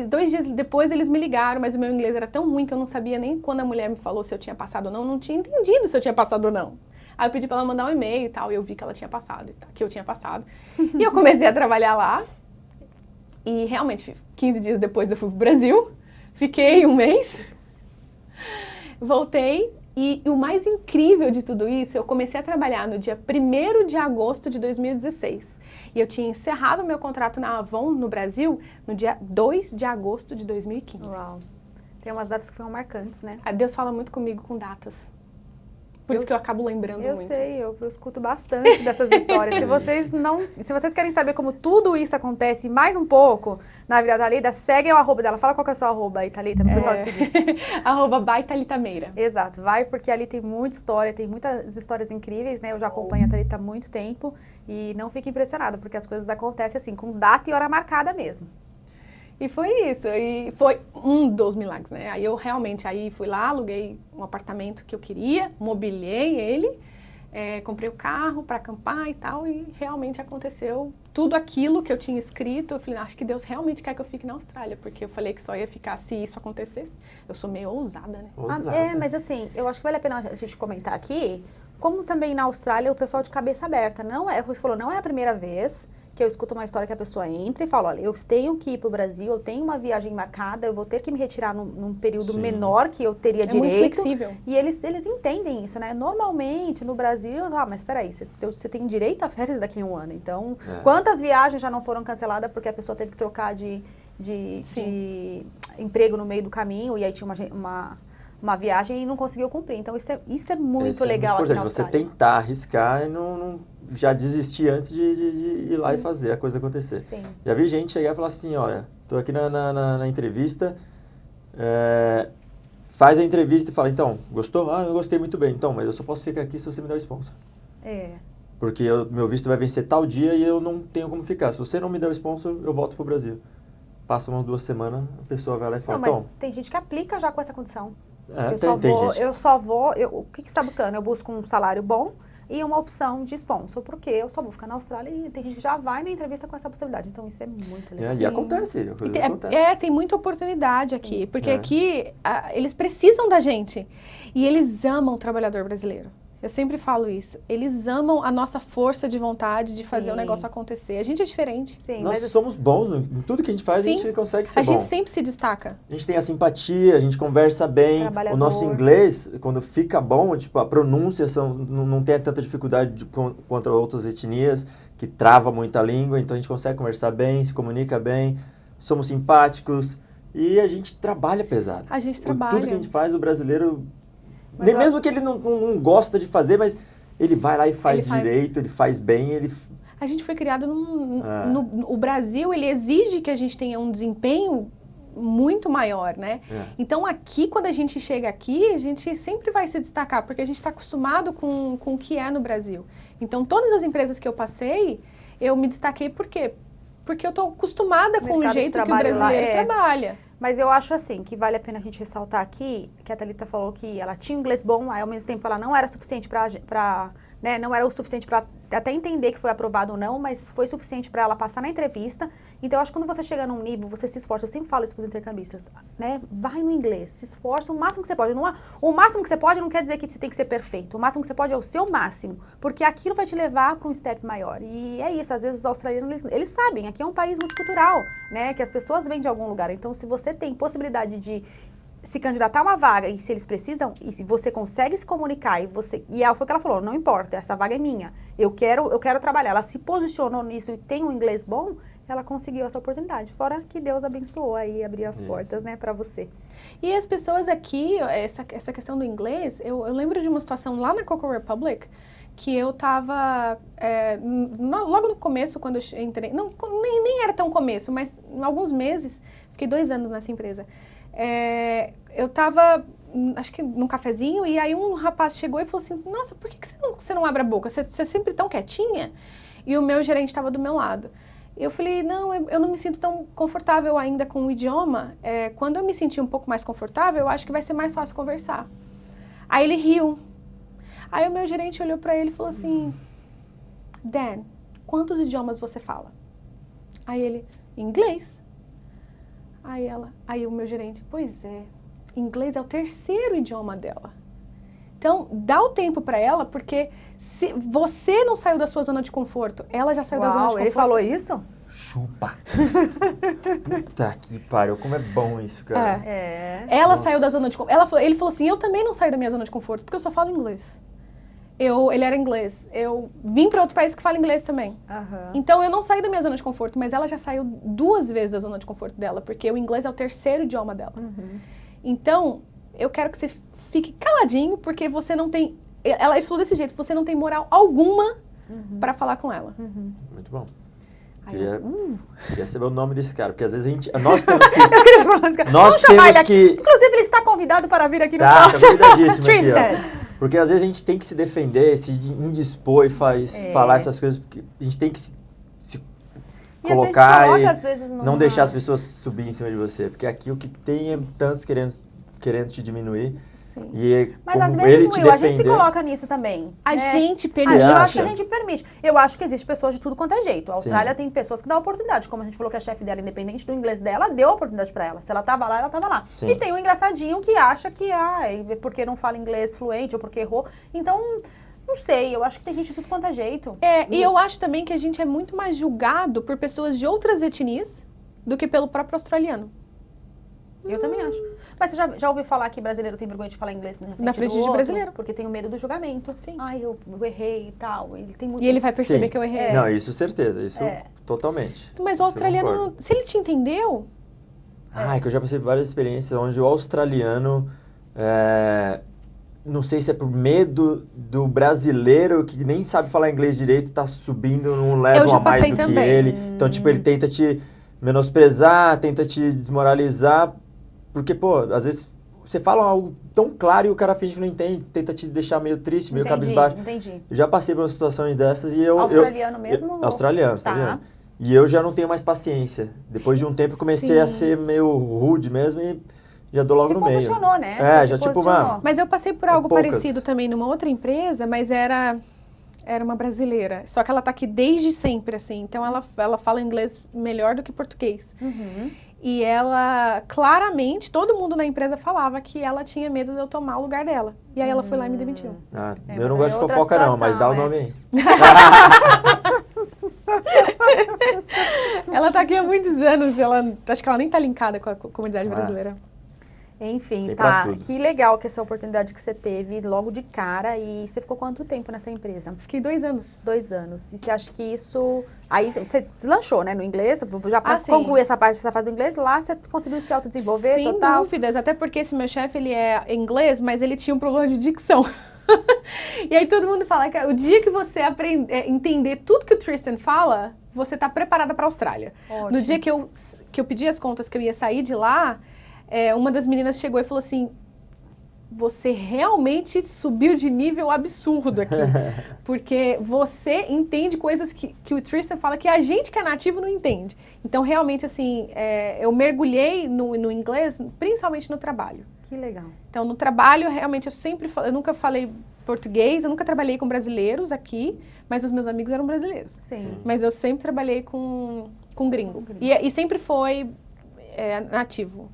2 dias depois, eles me ligaram, mas o meu inglês era tão ruim que eu não sabia nem quando a mulher me falou se eu tinha passado ou não. Não tinha entendido se eu tinha passado ou não. Aí eu pedi pra ela mandar um e-mail e tal, e eu vi que ela tinha passado, que eu tinha passado. E eu comecei a trabalhar lá. E realmente, 15 dias depois eu fui pro Brasil, fiquei 1 mês. Voltei e o mais incrível de tudo isso, eu comecei a trabalhar no dia 1º de agosto de 2016. E eu tinha encerrado meu contrato na Avon, no Brasil, no dia 2 de agosto de 2015. Uau. Tem umas datas que foram marcantes, né? Deus fala muito comigo com datas. Por isso que eu acabo lembrando Eu muito. sei, eu escuto bastante dessas histórias. Se vocês querem saber como tudo isso acontece mais um pouco na vida da Thalita, segue o arroba dela. Fala qual que é o seu arroba aí, Thalita, pro pessoal te seguir. @byThalitameira. Exato, vai porque ali tem muita história, tem muitas histórias incríveis, né? Eu já acompanho a Thalita há muito tempo e não fique impressionada, porque as coisas acontecem assim, com data e hora marcada mesmo. E foi isso, e foi um dos milagres, né? Aí eu realmente fui lá, aluguei um apartamento que eu queria, mobiliei ele, comprei o carro para acampar e tal, e realmente aconteceu tudo aquilo que eu tinha escrito. Eu falei, acho que Deus realmente quer que eu fique na Austrália, porque eu falei que só ia ficar se isso acontecesse. Eu sou meio ousada, né? Mas assim, eu acho que vale a pena a gente comentar aqui, como também na Austrália o pessoal de cabeça aberta, como você falou, não é a primeira vez que eu escuto uma história que a pessoa entra e fala, olha, eu tenho que ir para o Brasil, eu tenho uma viagem marcada, eu vou ter que me retirar num período menor que eu teria direito. Muito flexível. E eles entendem isso, né? Normalmente, no Brasil, mas espera aí, você tem direito a férias daqui a um ano. Então, quantas viagens já não foram canceladas porque a pessoa teve que trocar de emprego no meio do caminho e aí tinha uma viagem e não conseguiu cumprir. Então, isso é muito legal aqui na Austrália. Você tentar arriscar e não já desistir antes de ir lá e fazer a coisa acontecer. Sim. Já vi gente chegar e falar assim, olha, tô aqui na entrevista, faz a entrevista e fala, então, gostou? Ah, eu gostei muito bem. Então, mas eu só posso ficar aqui se você me der o sponsor. Porque meu visto vai vencer tal dia e eu não tenho como ficar. Se você não me der o sponsor, eu volto pro Brasil. Passa umas 2 semanas, a pessoa vai lá e fala, não, mas tem gente que aplica já com essa condição. O que você está buscando? Eu busco um salário bom e uma opção de sponsor, porque eu só vou ficar na Austrália e tem gente que já vai na entrevista com essa possibilidade. Então, isso é muito legal. E acontece. Tem muita oportunidade aqui, porque aqui eles precisam da gente e eles amam o trabalhador brasileiro. Eu sempre falo isso. Eles amam a nossa força de vontade de fazer o negócio acontecer. A gente é diferente. Sim, nós somos bons em tudo que a gente faz, a gente consegue ser bom. A gente sempre se destaca. A gente tem a simpatia, a gente conversa bem. O nosso inglês, quando fica bom, tipo, a pronúncia não tem tanta dificuldade contra outras etnias, que trava muito a língua, então a gente consegue conversar bem, se comunica bem, somos simpáticos e a gente trabalha pesado. A gente trabalha. Tudo que a gente faz, o brasileiro... mesmo que ele não gosta de fazer, mas ele vai lá e faz direito, ele faz bem, A gente foi criado o Brasil, ele exige que a gente tenha um desempenho muito maior, né? Então aqui, quando a gente chega aqui, a gente sempre vai se destacar, porque a gente está acostumado com o que é no Brasil. Então todas as empresas que eu passei, eu me destaquei por quê? Porque eu estou acostumada com o jeito que o brasileiro trabalha. Mas eu acho assim, que vale a pena a gente ressaltar aqui, que a Thalita falou que ela tinha inglês bom, aí ao mesmo tempo ela não era suficiente não era o suficiente para até entender que foi aprovado ou não, mas foi suficiente para ela passar na entrevista. Então eu acho que quando você chega num nível, você se esforça, eu sempre falo isso para os intercambistas, né? Vai no inglês, se esforça o máximo que você pode. O máximo que você pode não quer dizer que você tem que ser perfeito, o máximo que você pode é o seu máximo, porque aquilo vai te levar para um step maior. E é isso, às vezes os australianos, eles sabem, aqui é um país multicultural, né? Que as pessoas vêm de algum lugar, então se você tem possibilidade de se candidatar a uma vaga e se eles precisam, e se você consegue se comunicar foi o que ela falou, não importa, essa vaga é minha, eu quero trabalhar, ela se posicionou nisso e tem um inglês bom, ela conseguiu essa oportunidade, fora que Deus abençoou aí, abriu as portas, né, para você. E as pessoas aqui, essa questão do inglês, eu lembro de uma situação lá na Coco Republic, que eu tava, logo no começo, quando eu entrei, nem era tão começo, mas em alguns meses, fiquei 2 anos nessa empresa, eu tava, acho que num cafezinho, e aí um rapaz chegou e falou assim, nossa, por que você não abre a boca? Você é sempre tão quietinha? E o meu gerente estava do meu lado. Eu falei, não, eu não me sinto tão confortável ainda com o idioma. Quando eu me sentir um pouco mais confortável, eu acho que vai ser mais fácil conversar. Aí ele riu. Aí o meu gerente olhou para ele e falou assim, Dan, quantos idiomas você fala? Aí ele, inglês. Aí o meu gerente, pois é, inglês é o 3º idioma dela. Então, dá o tempo para ela, porque se você não saiu da sua zona de conforto, ela já saiu da zona de conforto. Ele falou isso? Chupa. Puta que pariu, como é bom isso, cara. Ela saiu da zona de conforto. Ele falou assim, eu também não saio da minha zona de conforto, porque eu só falo inglês. Ele era inglês. Eu vim para outro país que fala inglês também. Então, eu não saí da minha zona de conforto, mas ela já saiu 2 vezes da zona de conforto dela, porque o inglês é o 3º idioma dela. Então, eu quero que você fique caladinho, porque você não tem... Ele falou desse jeito, você não tem moral alguma para falar com ela. Muito bom. Queria saber o nome desse cara, porque às vezes nós temos que... Eu queria falar desse cara. Nós temos que... Inclusive, ele está convidado para vir aqui no Tá próximo. convidadíssimo Tristan. aqui, ó. Porque às vezes a gente tem que se defender, se indispor e falar essas coisas, porque a gente tem que se colocar e às vezes não deixar as pessoas subir em cima de você. Porque aqui o que tem é tantos querendo te diminuir. Sim. E Mas como às ele vezes, te Will, a gente se defender... coloca nisso também. A gente Você permite. Eu acha? acho que a gente permite. Eu acho que existe pessoas de tudo quanto é jeito. A Austrália Sim. tem pessoas que dão oportunidade. Como a gente falou que a chefe dela, independente do inglês dela, deu a oportunidade pra ela. Se ela tava lá, ela tava lá. Sim. E tem o engraçadinho que acha que, porque não fala inglês fluente ou porque errou. Então, não sei. Eu acho que tem gente de tudo quanto é jeito. E eu acho também que a gente é muito mais julgado por pessoas de outras etnias do que pelo próprio australiano. Eu também acho. Mas você já ouviu falar que brasileiro tem vergonha de falar inglês Na frente do de outro? brasileiro. Porque tem o medo do julgamento. Sim. Ai, eu errei e tal. Ele tem muito... E ele vai perceber Sim. que eu errei. Não, isso certeza, isso totalmente. Mas o Isso eu australiano, concordo. se ele te entendeu, Ah, é que eu já passei por várias experiências onde o australiano, não sei se é por medo do brasileiro que nem sabe falar inglês direito, tá subindo num level já a mais passei do que também. ele. Então, tipo, ele tenta te menosprezar, tenta te desmoralizar, porque, pô, às vezes você fala algo tão claro e o cara finge que não entende, tenta te deixar meio triste, meio cabisbaixo. Entendi. Eu já passei por umas situações dessas e Australiano mesmo? Australiano. E eu já não tenho mais paciência. Depois de um tempo eu comecei a ser meio rude mesmo e já dou logo Se no meio. posicionou, né? É, Se já tipo, posicionou. mano... mas eu passei por algo poucas. parecido também numa outra empresa, mas era uma brasileira. Só que ela tá aqui desde sempre, assim. Então, ela fala inglês melhor do que português. E ela, claramente, todo mundo na empresa falava que ela tinha medo de eu tomar o lugar dela. E aí ela foi lá e me demitiu. Ah, É, eu não mas gosto de é outra fofoca não, mas dá o situação, nome aí. Ela tá aqui há muitos anos, acho que ela nem tá linkada com a comunidade brasileira. Enfim, Tem pra tá. tudo. Que legal que essa oportunidade que você teve logo de cara. E você ficou quanto tempo nessa empresa? Fiquei 2 anos. 2 anos. E você acha que isso... Aí você deslanchou, né, no inglês. Já pra sim. concluir essa fase do inglês, lá você conseguiu se autodesenvolver Sem total. dúvidas, até porque esse meu chefe, ele é inglês, mas ele tinha um problema de dicção. E aí todo mundo fala que o dia que você entender tudo que o Tristan fala, você tá preparada pra Austrália. Ótimo. No dia que eu pedi as contas que eu ia sair de lá, uma das meninas chegou e falou assim, você realmente subiu de nível absurdo aqui. Porque você entende coisas que o Tristan fala que a gente que é nativo não entende. Então, realmente, assim, eu mergulhei no inglês, principalmente no trabalho. Que legal. Então, no trabalho, realmente, eu nunca falei português, eu nunca trabalhei com brasileiros aqui, mas os meus amigos eram brasileiros. Sim. Mas eu sempre trabalhei com gringo. E sempre foi nativo.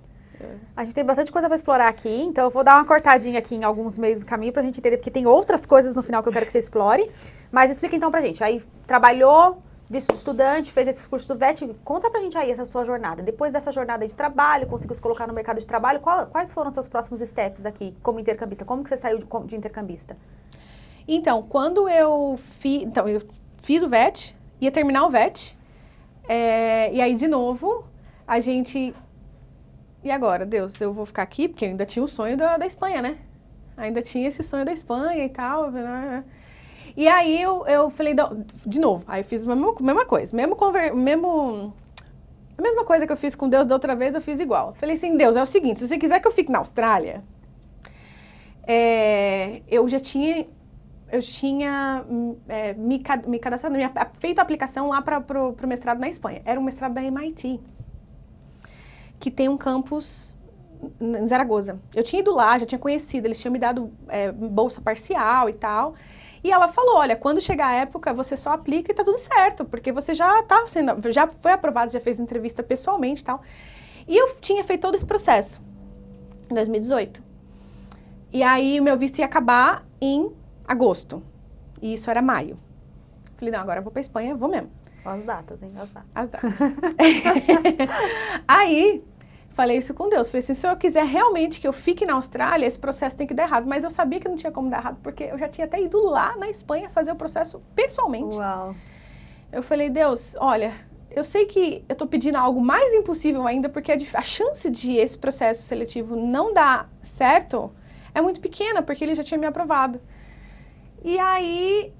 A gente tem bastante coisa para explorar aqui, então eu vou dar uma cortadinha aqui em alguns meios do caminho pra gente entender, porque tem outras coisas no final que eu quero que você explore. Mas explica então pra gente. Aí trabalhou, visto de estudante, fez esse curso do VET. Conta pra gente aí essa sua jornada. Depois dessa jornada de trabalho, conseguiu se colocar no mercado de trabalho, quais foram os seus próximos steps aqui como intercambista? Como que você saiu de intercambista? Então, quando eu fiz o VET, ia terminar o VET, e aí, de novo, a gente... E agora, Deus, eu vou ficar aqui? Porque eu ainda tinha o sonho da Espanha, né? Ainda tinha esse sonho da Espanha e tal. E aí eu falei, de novo, aí eu fiz a mesma coisa. A mesma coisa que eu fiz com Deus da outra vez, eu fiz igual. Falei assim, Deus, é o seguinte, se você quiser que eu fique na Austrália, eu tinha me cadastrado, feito a aplicação lá para o mestrado na Espanha. Era um mestrado da MIT. Que tem um campus em Zaragoza. Eu tinha ido lá, já tinha conhecido, eles tinham me dado bolsa parcial e tal. E ela falou, olha, quando chegar a época, você só aplica e tá tudo certo, porque você já foi aprovado, já fez entrevista pessoalmente e tal. E eu tinha feito todo esse processo em 2018. E aí o meu visto ia acabar em agosto. E isso era maio. Falei, não, agora eu vou pra Espanha, vou mesmo. As datas, hein? As datas. As datas. Aí, falei isso com Deus. Falei assim, se eu quiser realmente que eu fique na Austrália, esse processo tem que dar errado. Mas eu sabia que não tinha como dar errado, porque eu já tinha até ido lá na Espanha fazer o processo pessoalmente. Uau. Eu falei, Deus, olha, eu sei que eu tô pedindo algo mais impossível ainda, porque a chance de esse processo seletivo não dar certo é muito pequena, porque ele já tinha me aprovado. E aí,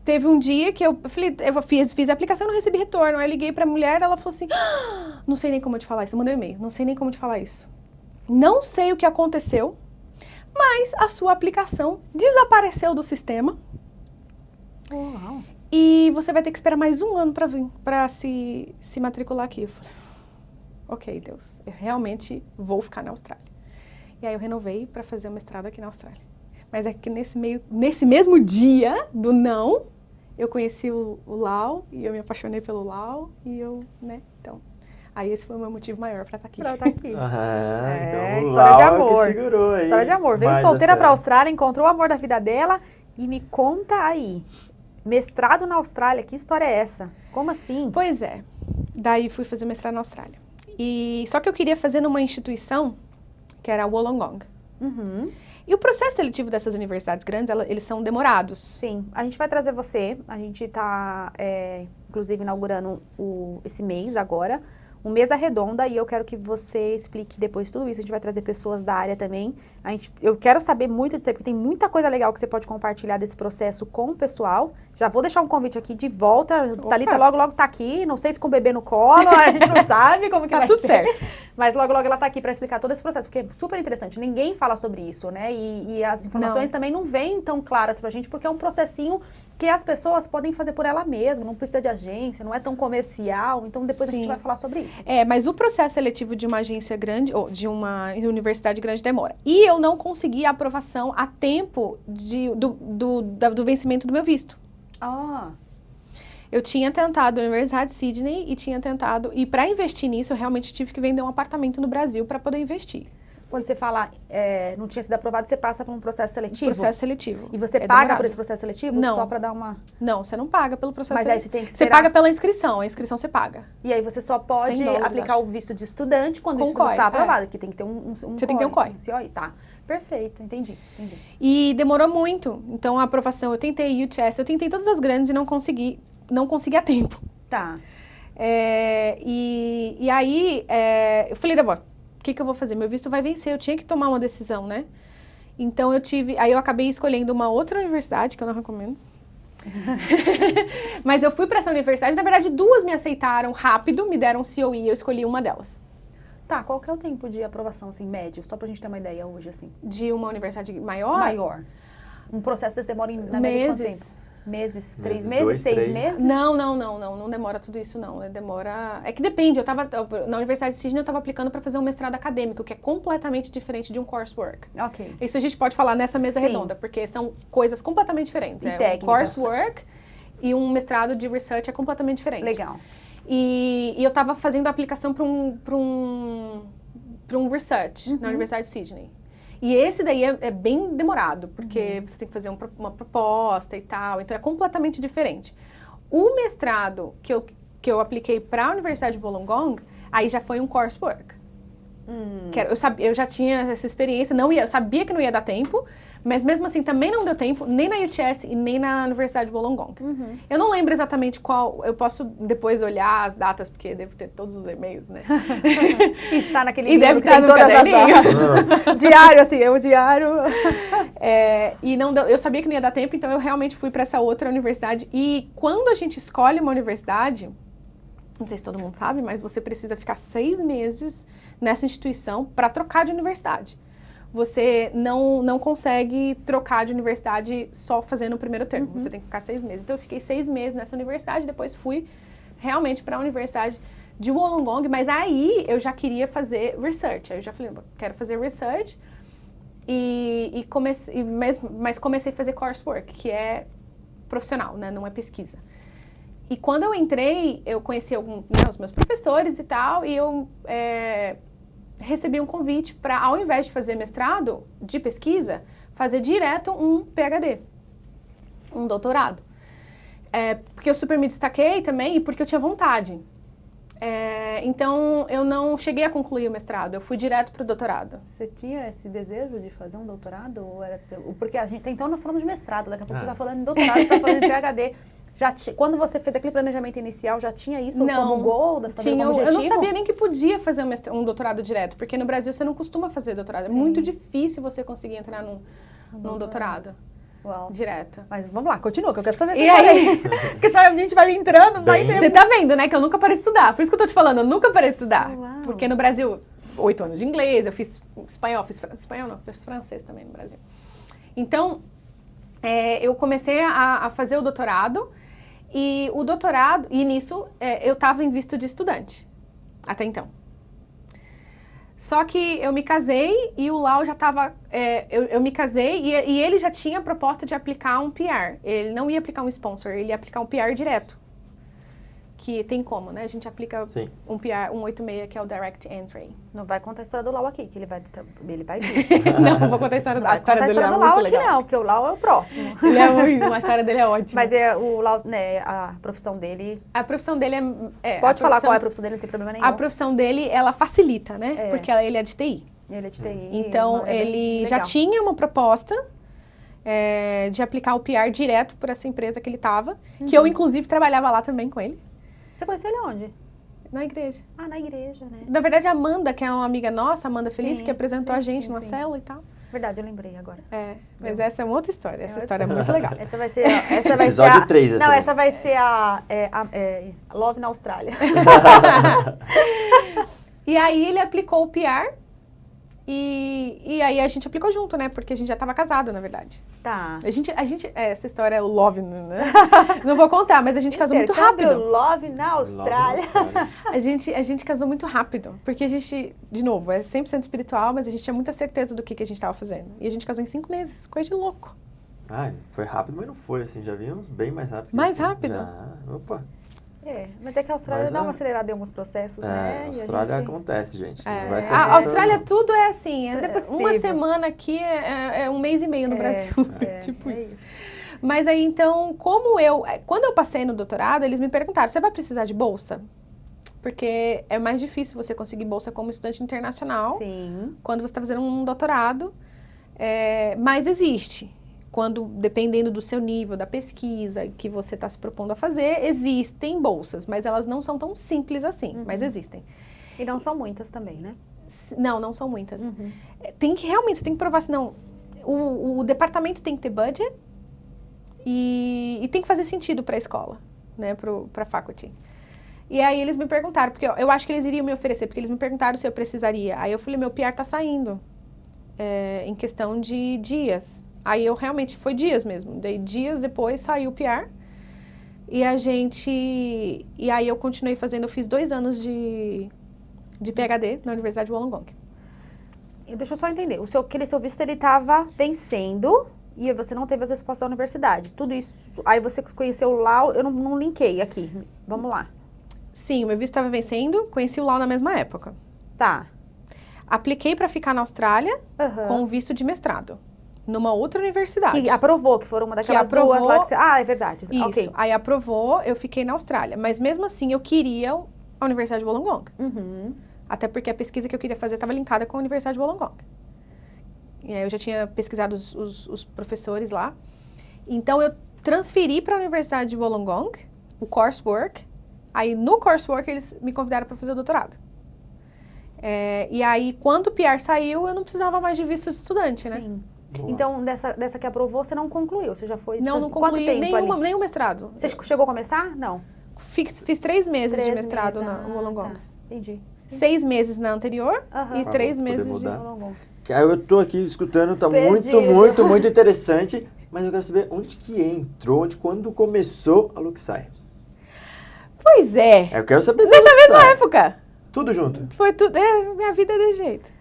teve um dia que eu fiz a aplicação e não recebi retorno. Aí eu liguei pra mulher, ela falou assim, não sei nem como te falar isso. Eu mandei um e-mail, não sei nem como te falar isso. Não sei o que aconteceu, mas a sua aplicação desapareceu do sistema. Uau. E você vai ter que esperar mais um ano para vir, para se matricular aqui. Eu falei, ok, Deus, eu realmente vou ficar na Austrália. E aí eu renovei para fazer o mestrado aqui na Austrália. Mas é que nesse mesmo dia do não, eu conheci o Lau e eu me apaixonei pelo Lau e então, aí esse foi o meu motivo maior para estar aqui. Pra estar aqui. Então o História de Lau amor. que segurou aí. História de amor. Veio mais solteira a pra fé. Austrália, encontrou o amor da vida dela e me conta aí. Mestrado na Austrália, que história é essa? Como assim? Pois é. Daí fui fazer mestrado na Austrália. Só que eu queria fazer numa instituição que era a Wollongong. Uhum. E o processo seletivo dessas universidades grandes, eles são demorados. Sim, a gente vai trazer você, a gente está, inclusive, inaugurando esse mês agora, um Mesa Redonda, e eu quero que você explique depois tudo isso, a gente vai trazer pessoas da área também, eu quero saber muito disso aí, porque tem muita coisa legal que você pode compartilhar desse processo com o pessoal. Já vou deixar um convite aqui de volta, Thalita logo tá aqui, não sei se com o bebê no colo, a gente não sabe como que Tá vai tudo ser. certo. Mas logo ela tá aqui para explicar todo esse processo, porque é super interessante, ninguém fala sobre isso, né, e as informações também não vêm tão claras pra gente, porque é um processinho que as pessoas podem fazer por ela mesma, não precisa de agência, não é tão comercial, então depois a gente vai falar sobre isso. Mas o processo seletivo de uma agência grande, ou de uma universidade grande demora. E eu não consegui a aprovação a tempo do vencimento do meu visto. Ah, Eu tinha tentado a Universidade de Sydney e para investir nisso eu realmente tive que vender um apartamento no Brasil para poder investir. quando você fala não tinha sido aprovado, você passa por um processo seletivo? Processo seletivo. E você paga demorado. por esse processo seletivo? Não. Só para dar uma... Não, você não paga pelo processo Mas aí seletivo. você tem que Você esperar... paga pela inscrição, a inscrição você paga. E aí você só pode $100, aplicar acho. o visto de estudante quando Com o estudo COI, está aprovado, que tem que ter Você tem que ter um COI. COI, tá. Perfeito, entendi. E demorou muito. Então a aprovação, eu tentei UTS, eu tentei todas as grandes e não consegui a tempo. Tá. E aí, eu falei, Débora, o que eu vou fazer? Meu visto vai vencer, eu tinha que tomar uma decisão, né? Então aí eu acabei escolhendo uma outra universidade, que eu não recomendo. Mas eu fui para essa universidade, na verdade 2 me aceitaram rápido, me deram COE e eu escolhi uma delas. Tá, qual que é o tempo de aprovação, assim, médio? Só pra gente ter uma ideia hoje, assim. De uma universidade maior? Maior. Um processo desse demora na média de quanto tempo? Meses, 3 meses, 2, 6 3. meses? Não demora tudo isso, não. É que depende, na Universidade de Sydney eu estava aplicando para fazer um mestrado acadêmico, que é completamente diferente de um coursework. Ok. Isso a gente pode falar nessa mesa Sim. redonda, porque são coisas completamente diferentes. E Um técnicas. coursework e um mestrado de research é completamente diferente. Legal. E eu estava fazendo a aplicação para um research na Universidade de Sydney. E esse daí é bem demorado, porque você tem que fazer uma proposta e tal, então é completamente diferente. O mestrado que eu apliquei para a Universidade de Wollongong, aí já foi um coursework. Eu já tinha essa experiência, eu sabia que não ia dar tempo, mas mesmo assim também não deu tempo, nem na UTS e nem na Universidade de Wollongong. Eu não lembro exatamente qual, eu posso depois olhar as datas, porque devo ter todos os e-mails, né? Está naquele E livro deve que estar tem no todas as caderninho. datas. Diário, assim, é um diário. E não deu, eu sabia que não ia dar tempo, então eu realmente fui para essa outra universidade. E quando a gente escolhe uma universidade, não sei se todo mundo sabe, mas você precisa ficar 6 meses nessa instituição para trocar de universidade. Você não consegue trocar de universidade só fazendo o primeiro termo. Você tem que ficar 6 meses. Então, eu fiquei 6 meses nessa universidade, depois fui realmente para a Universidade de Wollongong, mas aí eu já queria fazer research. Aí eu já falei, quero fazer research, mas comecei a fazer coursework, que é profissional, né? Não é pesquisa. E quando eu entrei, eu conheci os meus professores e tal, e eu recebi um convite para, ao invés de fazer mestrado de pesquisa, fazer direto um PhD, um doutorado. porque eu super me destaquei também e porque eu tinha vontade. Então, eu não cheguei a concluir o mestrado, eu fui direto para o doutorado. Você tinha esse desejo de fazer um doutorado? Porque a gente, então nós falamos de mestrado, daqui a pouco você está falando de doutorado, você está falando de PhD. Quando você fez aquele planejamento inicial, já tinha isso como gol, como objetivo? Eu não sabia nem que podia fazer um doutorado direto, porque no Brasil você não costuma fazer doutorado. Sim. É muito difícil você conseguir entrar num doutorado. Uau. Direto. Mas vamos lá, continua, que eu quero saber se aí. Porque senão a gente vai entrando, vai ter... Você tá vendo, né, que eu nunca parei de estudar. Por isso que eu tô te falando, eu nunca parei de estudar. Uau. Porque no Brasil, 8 anos de inglês, eu fiz espanhol, fiz francês também no Brasil. Então, eu comecei a fazer o doutorado, e nisso, eu tava em visto de estudante, até então. Só que eu me casei e o Lau já estava... eu me casei e ele já tinha a proposta de aplicar um PR. Ele não ia aplicar um sponsor, ele ia aplicar um PR direto. Que tem como, né? A gente aplica um PR 186, que é o Direct Entry. Não vai contar a história do Lau aqui, que ele vai vir. Não vou contar a história do Lau. A história do Lau aqui não, porque o Lau é o próximo. A história dele é ótima. Mas o Lau, né, a profissão dele... A profissão dele Pode falar qual é a profissão dele, não tem problema nenhum. A profissão dele, ela facilita, né? Porque ele é de TI. Ele é de TI. Então, ele já tinha uma proposta de aplicar o PR direto por essa empresa que ele estava, que eu, inclusive, trabalhava lá também com ele. Você conheceu ele onde? Na igreja. Ah, na igreja, né? Na verdade, a Amanda, que é uma amiga nossa, Amanda Feliz, que apresentou a gente numa célula e tal. Verdade, eu lembrei agora. Mas essa é uma outra história. Essa história é muito legal. Essa vai ser Episódio 3. Não, essa vai ser a Love na Austrália. E aí ele aplicou o PR e aí a gente aplicou junto, né? Porque a gente já estava casado, na verdade. Tá. A gente essa história é o Love, né? Não vou contar, mas a gente casou muito rápido. Love na Austrália. A gente casou muito rápido, porque a gente, de novo, é 100% espiritual, mas a gente tinha muita certeza do que a gente estava fazendo. E a gente casou em 5 meses, coisa de louco. Foi rápido, mas não foi, assim, já vimos bem mais rápido. Mais rápido? Opa. Mas é que a Austrália dá uma acelerada em alguns processos, né? A Austrália acontece, gente. Não vai ser a Austrália tudo é assim, possível. Uma semana aqui é 1 mês e meio no Brasil, tipo isso. Isso. Mas aí então, quando eu passei no doutorado, eles me perguntaram, você vai precisar de bolsa? Porque é mais difícil você conseguir bolsa como estudante internacional, quando você está fazendo um doutorado, mas existe. Dependendo do seu nível, da pesquisa que você está se propondo a fazer, existem bolsas, mas elas não são tão simples assim, mas existem. E não são muitas também, né? Não são muitas. Realmente, você tem que provar, senão, o departamento tem que ter budget e tem que fazer sentido para a escola, né, para a faculty. E aí eles me perguntaram, porque eu acho que eles iriam me oferecer, porque eles me perguntaram se eu precisaria. Aí eu falei, meu PR está saindo, em questão de dias. Aí foi dias mesmo. Daí dias depois saiu o PR. E aí eu continuei fazendo, eu fiz 2 anos de PhD na Universidade de Wollongong. Deixa eu só entender. Aquele seu visto, ele estava vencendo e você não teve as respostas da universidade. Tudo isso, aí você conheceu o Lau, eu não linkei aqui. Vamos lá. Sim, o meu visto estava vencendo, conheci o Lau na mesma época. Tá. Apliquei para ficar na Austrália com visto de mestrado. Numa outra universidade. Que aprovou, que foram uma daquelas duas lá que você... Ah, é verdade. Isso. Okay. Aí aprovou, eu fiquei na Austrália. Mas mesmo assim, eu queria a Universidade de Wollongong. Até porque a pesquisa que eu queria fazer estava linkada com a Universidade de Wollongong. E aí eu já tinha pesquisado os professores lá. Então, eu transferi para a Universidade de Wollongong o coursework. Aí, no coursework, eles me convidaram para fazer o doutorado. E aí, quando o PR saiu, eu não precisava mais de visto de estudante, né? Sim. Boa. Então, dessa que aprovou, você não concluiu? Você já foi... Não concluí. Quanto tempo nenhum mestrado. Você chegou a começar? Não. Fiz 3 meses de mestrado no Wollongong. Tá. Entendi. 6 meses na anterior e 3 meses de Wollongong. Aí eu tô aqui escutando, tá muito interessante, mas eu quero saber onde que entrou, quando começou a Luxai. Pois é. Eu quero saber nessa mesma época. Tudo junto? Foi tudo. Minha vida é desse jeito.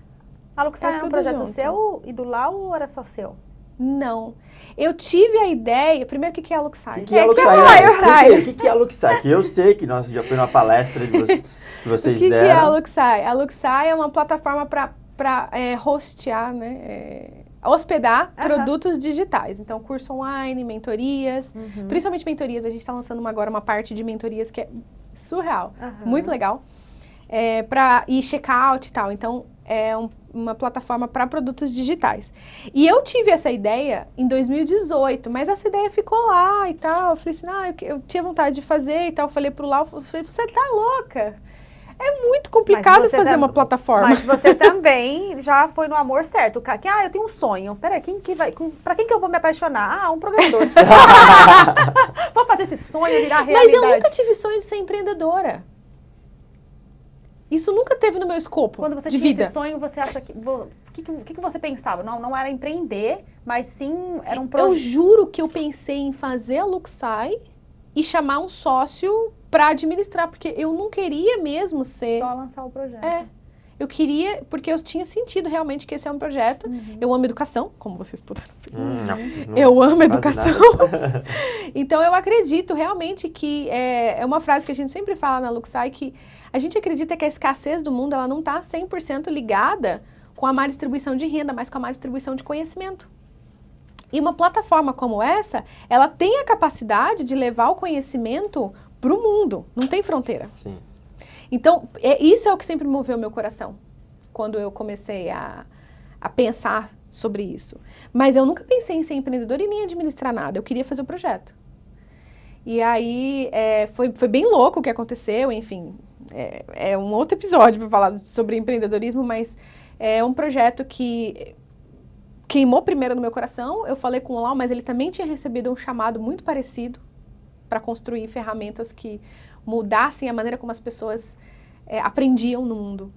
A Luxai é um projeto junto. Seu e do Lau ou era só seu? Não. Eu tive a ideia... Primeiro, o que é a Luxai? O que é a Luxai? O que é a Luxai? Que eu sei que nós já foi numa palestra que vocês deram. O que é a Luxai? A Luxai é uma plataforma para hostear, né, hospedar Aham. produtos digitais. Então, curso online, mentorias, principalmente mentorias. A gente está lançando agora uma parte de mentorias que é surreal, Aham. muito legal. E check-out e tal. Então, é uma plataforma para produtos digitais. E eu tive essa ideia em 2018, mas essa ideia ficou lá e tal. Eu falei assim, eu tinha vontade de fazer e tal. Eu falei pro Lau, você tá louca? É muito complicado Mas você fazer uma plataforma. Mas você também já foi no amor certo. Eu tenho um sonho. Peraí, pra quem que eu vou me apaixonar? Um programador. Vou fazer esse sonho virar realidade. Mas eu nunca tive sonho de ser empreendedora. Isso nunca teve no meu escopo Quando você de tinha vida. esse sonho, você acha que... O que você pensava? Não era empreender, mas sim era um projeto. Eu juro que eu pensei em fazer a Luxai e chamar um sócio para administrar, porque eu não queria mesmo ser... Só lançar o projeto. Eu queria, porque eu tinha sentido realmente que esse é um projeto. Eu amo educação, como vocês puderam ver. Eu amo educação. Então, eu acredito realmente que é uma frase que a gente sempre fala na Luxai, que a gente acredita que a escassez do mundo ela não está 100% ligada com a má distribuição de renda, mas com a má distribuição de conhecimento. E uma plataforma como essa, ela tem a capacidade de levar o conhecimento para o mundo, não tem fronteira. Sim. Então, isso é o que sempre moveu meu coração, quando eu comecei a pensar sobre isso. Mas eu nunca pensei em ser empreendedora e nem administrar nada, eu queria fazer o projeto. E aí, foi bem louco o que aconteceu, enfim, é um outro episódio para falar sobre empreendedorismo, mas é um projeto que queimou primeiro no meu coração. Eu falei com o Lau, mas ele também tinha recebido um chamado muito parecido para construir ferramentas que mudassem a maneira como as pessoas aprendiam no mundo.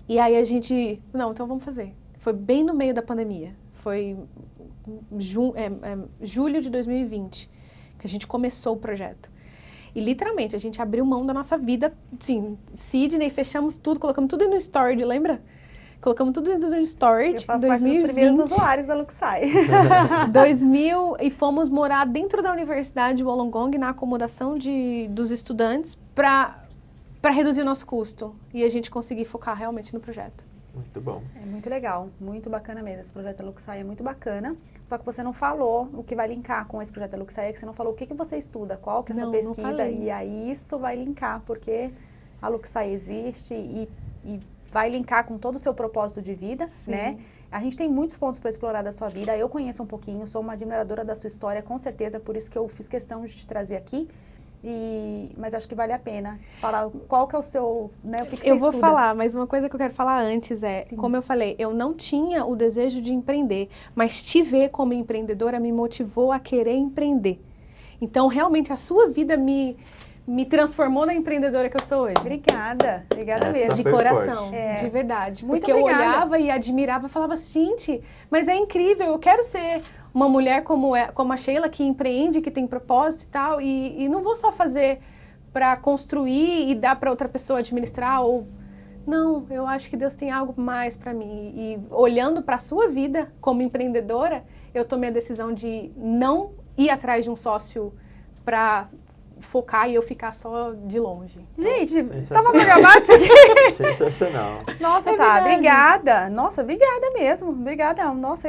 E aí a gente, então vamos fazer. Foi bem no meio da pandemia. Foi julho de 2020 que a gente começou o projeto. E literalmente a gente abriu mão da nossa vida, assim, Sidney, fechamos tudo, colocamos tudo no storage, lembra? Colocamos tudo dentro do storage. Eu faço parte dos primeiros usuários da Luxai. 2000, e fomos morar dentro da Universidade de Wollongong, na acomodação dos estudantes, para reduzir o nosso custo. E a gente conseguir focar realmente no projeto. Muito bom. É muito legal, muito bacana mesmo. Esse projeto da Luxai é muito bacana. Só que você não falou o que vai linkar com esse projeto da Luxai, é que você não falou o que você estuda, qual que é a sua pesquisa. E aí isso vai linkar, porque a Luxai existe e vai linkar com todo o seu propósito de vida, né? A gente tem muitos pontos para explorar da sua vida. Eu conheço um pouquinho, sou uma admiradora da sua história, com certeza, por isso que eu fiz questão de te trazer aqui. Mas acho que vale a pena falar qual que é o seu, né, o que você Eu vou estuda. falar, mas uma coisa que eu quero falar antes como eu falei, eu não tinha o desejo de empreender, mas te ver como empreendedora me motivou a querer empreender. Então, realmente, a sua vida me transformou na empreendedora que eu sou hoje. Obrigada mesmo. De coração, de verdade. Muito porque obrigada. Eu olhava e admirava e falava, gente, mas é incrível, eu quero ser uma mulher como a Sheila, que empreende, que tem propósito e tal, e não vou só fazer para construir e dar para outra pessoa administrar, não, eu acho que Deus tem algo mais para mim. E olhando para a sua vida como empreendedora, eu tomei a decisão de não ir atrás de um sócio para focar e eu ficar só de longe. Gente, tava programado isso aqui? Sensacional. Nossa, verdade. Obrigada. Nossa, obrigada mesmo. Obrigadão. Nossa,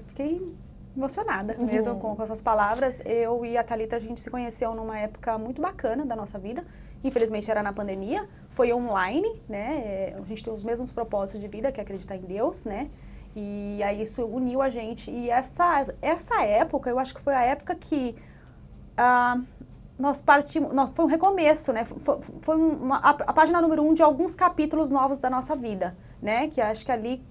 fiquei emocionada mesmo com essas palavras. Eu e a Thalita, a gente se conheceu numa época muito bacana da nossa vida. Infelizmente era na pandemia, foi online, né? A gente tem os mesmos propósitos de vida, que é acreditar em Deus, né? E aí isso uniu a gente. E essa época, eu acho que foi a época que nós partimos, foi um recomeço, né? Foi a página número 1 de alguns capítulos novos da nossa vida, né? Que acho que ali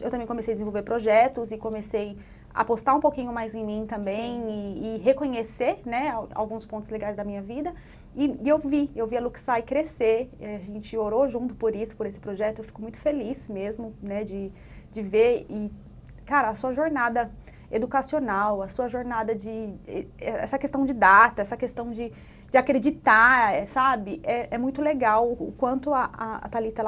eu também comecei a desenvolver projetos e comecei a apostar um pouquinho mais em mim também e reconhecer, né, alguns pontos legais da minha vida. E eu vi a Luxai crescer, a gente orou junto por esse projeto. Eu fico muito feliz mesmo, né, de ver. E, cara, a sua jornada educacional, a sua jornada essa questão de data, essa questão de acreditar, sabe? É muito legal o quanto a Thalita,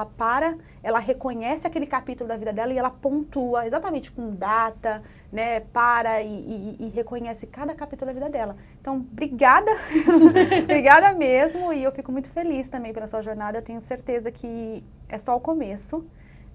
ela reconhece aquele capítulo da vida dela e ela pontua exatamente com data, né? E reconhece cada capítulo da vida dela. Então, obrigada, obrigada mesmo, e eu fico muito feliz também pela sua jornada. Eu tenho certeza que é só o começo,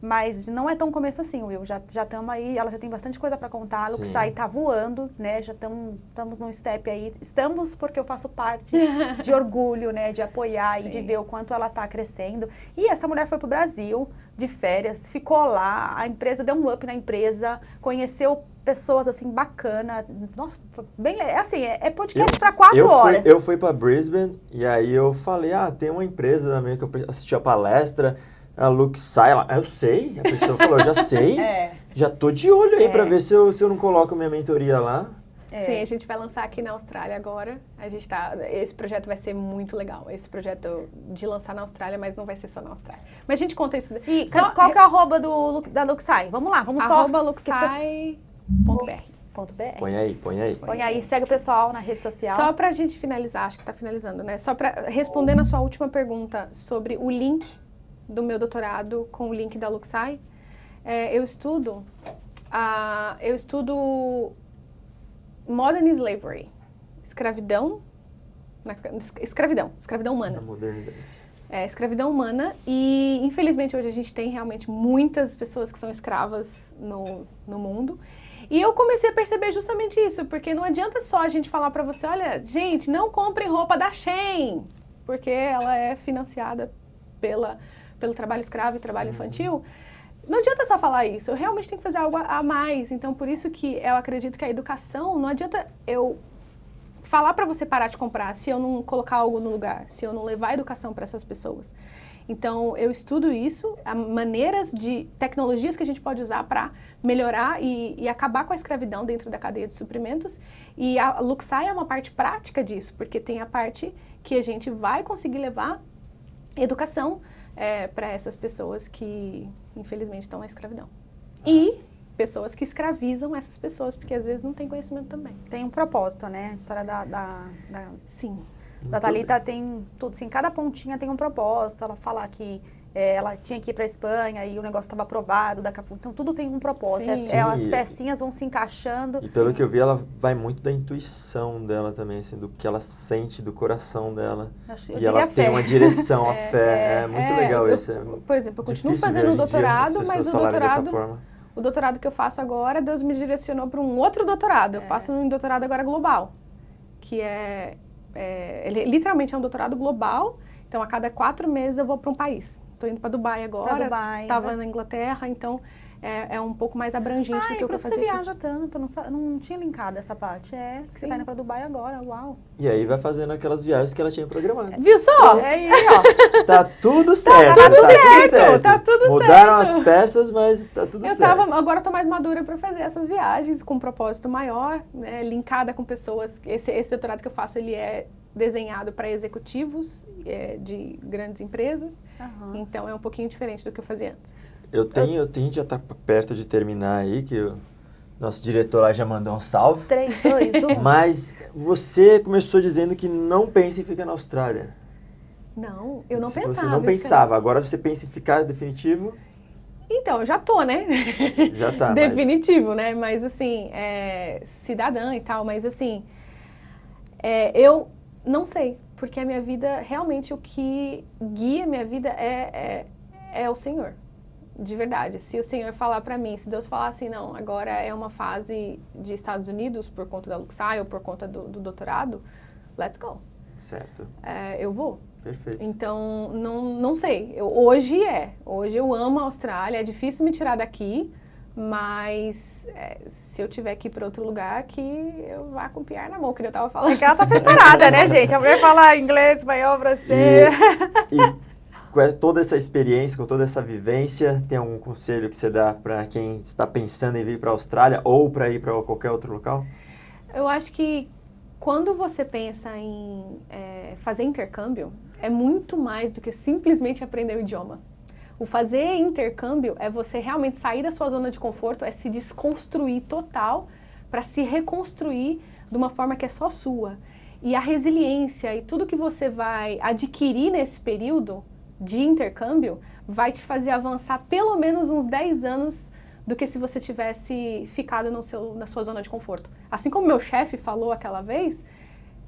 Mas não é tão começo assim, Will. Já estamos aí, ela já tem bastante coisa para contar. A Sim. Luxai tá voando, né? Já estamos num step aí. Estamos porque eu faço parte de orgulho, né? De apoiar e de ver o quanto ela tá crescendo. E essa mulher foi pro Brasil de férias, ficou lá, a empresa deu um up na empresa, conheceu pessoas assim bacana. Nossa, foi bem, assim, é podcast para 4 horas. Eu fui para Brisbane e aí eu falei, tem uma empresa também que eu assisti a palestra, a Luxai, eu sei, a pessoa falou, eu já sei, já tô de olho aí para ver se eu não coloco minha mentoria lá. Sim, a gente vai lançar aqui na Austrália agora. Esse projeto vai ser muito legal. Esse projeto de lançar na Austrália, mas não vai ser só na Austrália. Mas a gente conta isso. E qual que é o arroba da Luxai? Vamos lá, vamos só. @luxai.br. Põe aí. Põe aí, segue o pessoal na rede social. Só pra gente finalizar, acho que tá finalizando, né? Só pra responder na sua última pergunta sobre o link do meu doutorado com o link da Luxai. Eu estudo Modern Slavery, escravidão humana. A modernidade. Escravidão humana, e infelizmente hoje a gente tem realmente muitas pessoas que são escravas no mundo. E eu comecei a perceber justamente isso, porque não adianta só a gente falar pra você, olha, gente, não comprem roupa da Shein, porque ela é financiada pelo trabalho escravo e trabalho infantil. Não adianta só falar isso, eu realmente tenho que fazer algo a mais. Então, por isso que eu acredito que a educação, não adianta eu falar para você parar de comprar se eu não colocar algo no lugar, se eu não levar a educação para essas pessoas. Então, eu estudo isso, maneiras de tecnologias que a gente pode usar para melhorar e acabar com a escravidão dentro da cadeia de suprimentos. E a Luxai é uma parte prática disso, porque tem a parte que a gente vai conseguir levar educação para essas pessoas que, infelizmente, estão na escravidão. E pessoas que escravizam essas pessoas, porque às vezes não tem conhecimento também. Tem um propósito, né? A história Sim. da Thalita tem tudo, assim, cada pontinha tem um propósito. Ela fala que ela tinha que ir para a Espanha e o negócio estava aprovado, então tudo tem um propósito. Sim. As pecinhas vão se encaixando. E pelo que eu vi, ela vai muito da intuição dela também, assim, do que ela sente, do coração dela. E ela tem uma direção, a fé. É muito legal isso. Por exemplo, eu continuo fazendo o doutorado, mas o doutorado que eu faço agora, Deus me direcionou para um outro doutorado. Eu faço um doutorado agora global, que ele literalmente é um doutorado global. Então, a cada 4 meses eu vou para um país. Estou indo para Dubai agora, estava na Inglaterra, então é um pouco mais abrangente do que eu fazia. Você viaja tanto, não tinha linkado essa parte. Você está indo para Dubai agora, uau. E aí vai fazendo aquelas viagens que ela tinha programado. Viu só? Aí, ó. Tá tudo certo. Tá tudo certo. Mudaram as peças, mas tá tudo certo. Agora eu tô mais madura para fazer essas viagens com um propósito maior, né, linkada com pessoas. Esse doutorado que eu faço, ele é desenhado para executivos de grandes empresas. Então é um pouquinho diferente do que eu fazia antes. Eu tenho já tá perto de terminar aí, que o nosso diretor lá já mandou um salve. 3, 2, 1. Mas você começou dizendo que não pensa em ficar na Austrália. Não, eu não pensava. Você não pensava, agora você pensa em ficar definitivo? Então, eu já tô, né? Já tá. Definitivo, né? Mas assim, cidadã e tal, mas assim, eu não sei, porque a minha vida, realmente o que guia a minha vida é o Senhor. De verdade, se o Senhor falar pra mim, se Deus falar assim, não, agora é uma fase de Estados Unidos por conta da Luxai ou por conta do doutorado, let's go. Certo. Eu vou. Perfeito. Então, não sei. Hoje eu amo a Austrália, é difícil me tirar daqui, mas se eu tiver que ir para outro lugar, que eu vá com o piar na mão, que eu tava falando. Porque ela tá preparada, né, gente? A mulher fala inglês, espanhol, francês. E com toda essa experiência, com toda essa vivência, tem algum conselho que você dá para quem está pensando em vir para a Austrália ou para ir para qualquer outro local? Eu acho que quando você pensa em fazer intercâmbio, é muito mais do que simplesmente aprender o idioma. O fazer intercâmbio é você realmente sair da sua zona de conforto, é se desconstruir total para se reconstruir de uma forma que é só sua. E a resiliência e tudo que você vai adquirir nesse período de intercâmbio vai te fazer avançar pelo menos uns 10 anos do que se você tivesse ficado na sua zona de conforto. Assim como meu chefe falou aquela vez,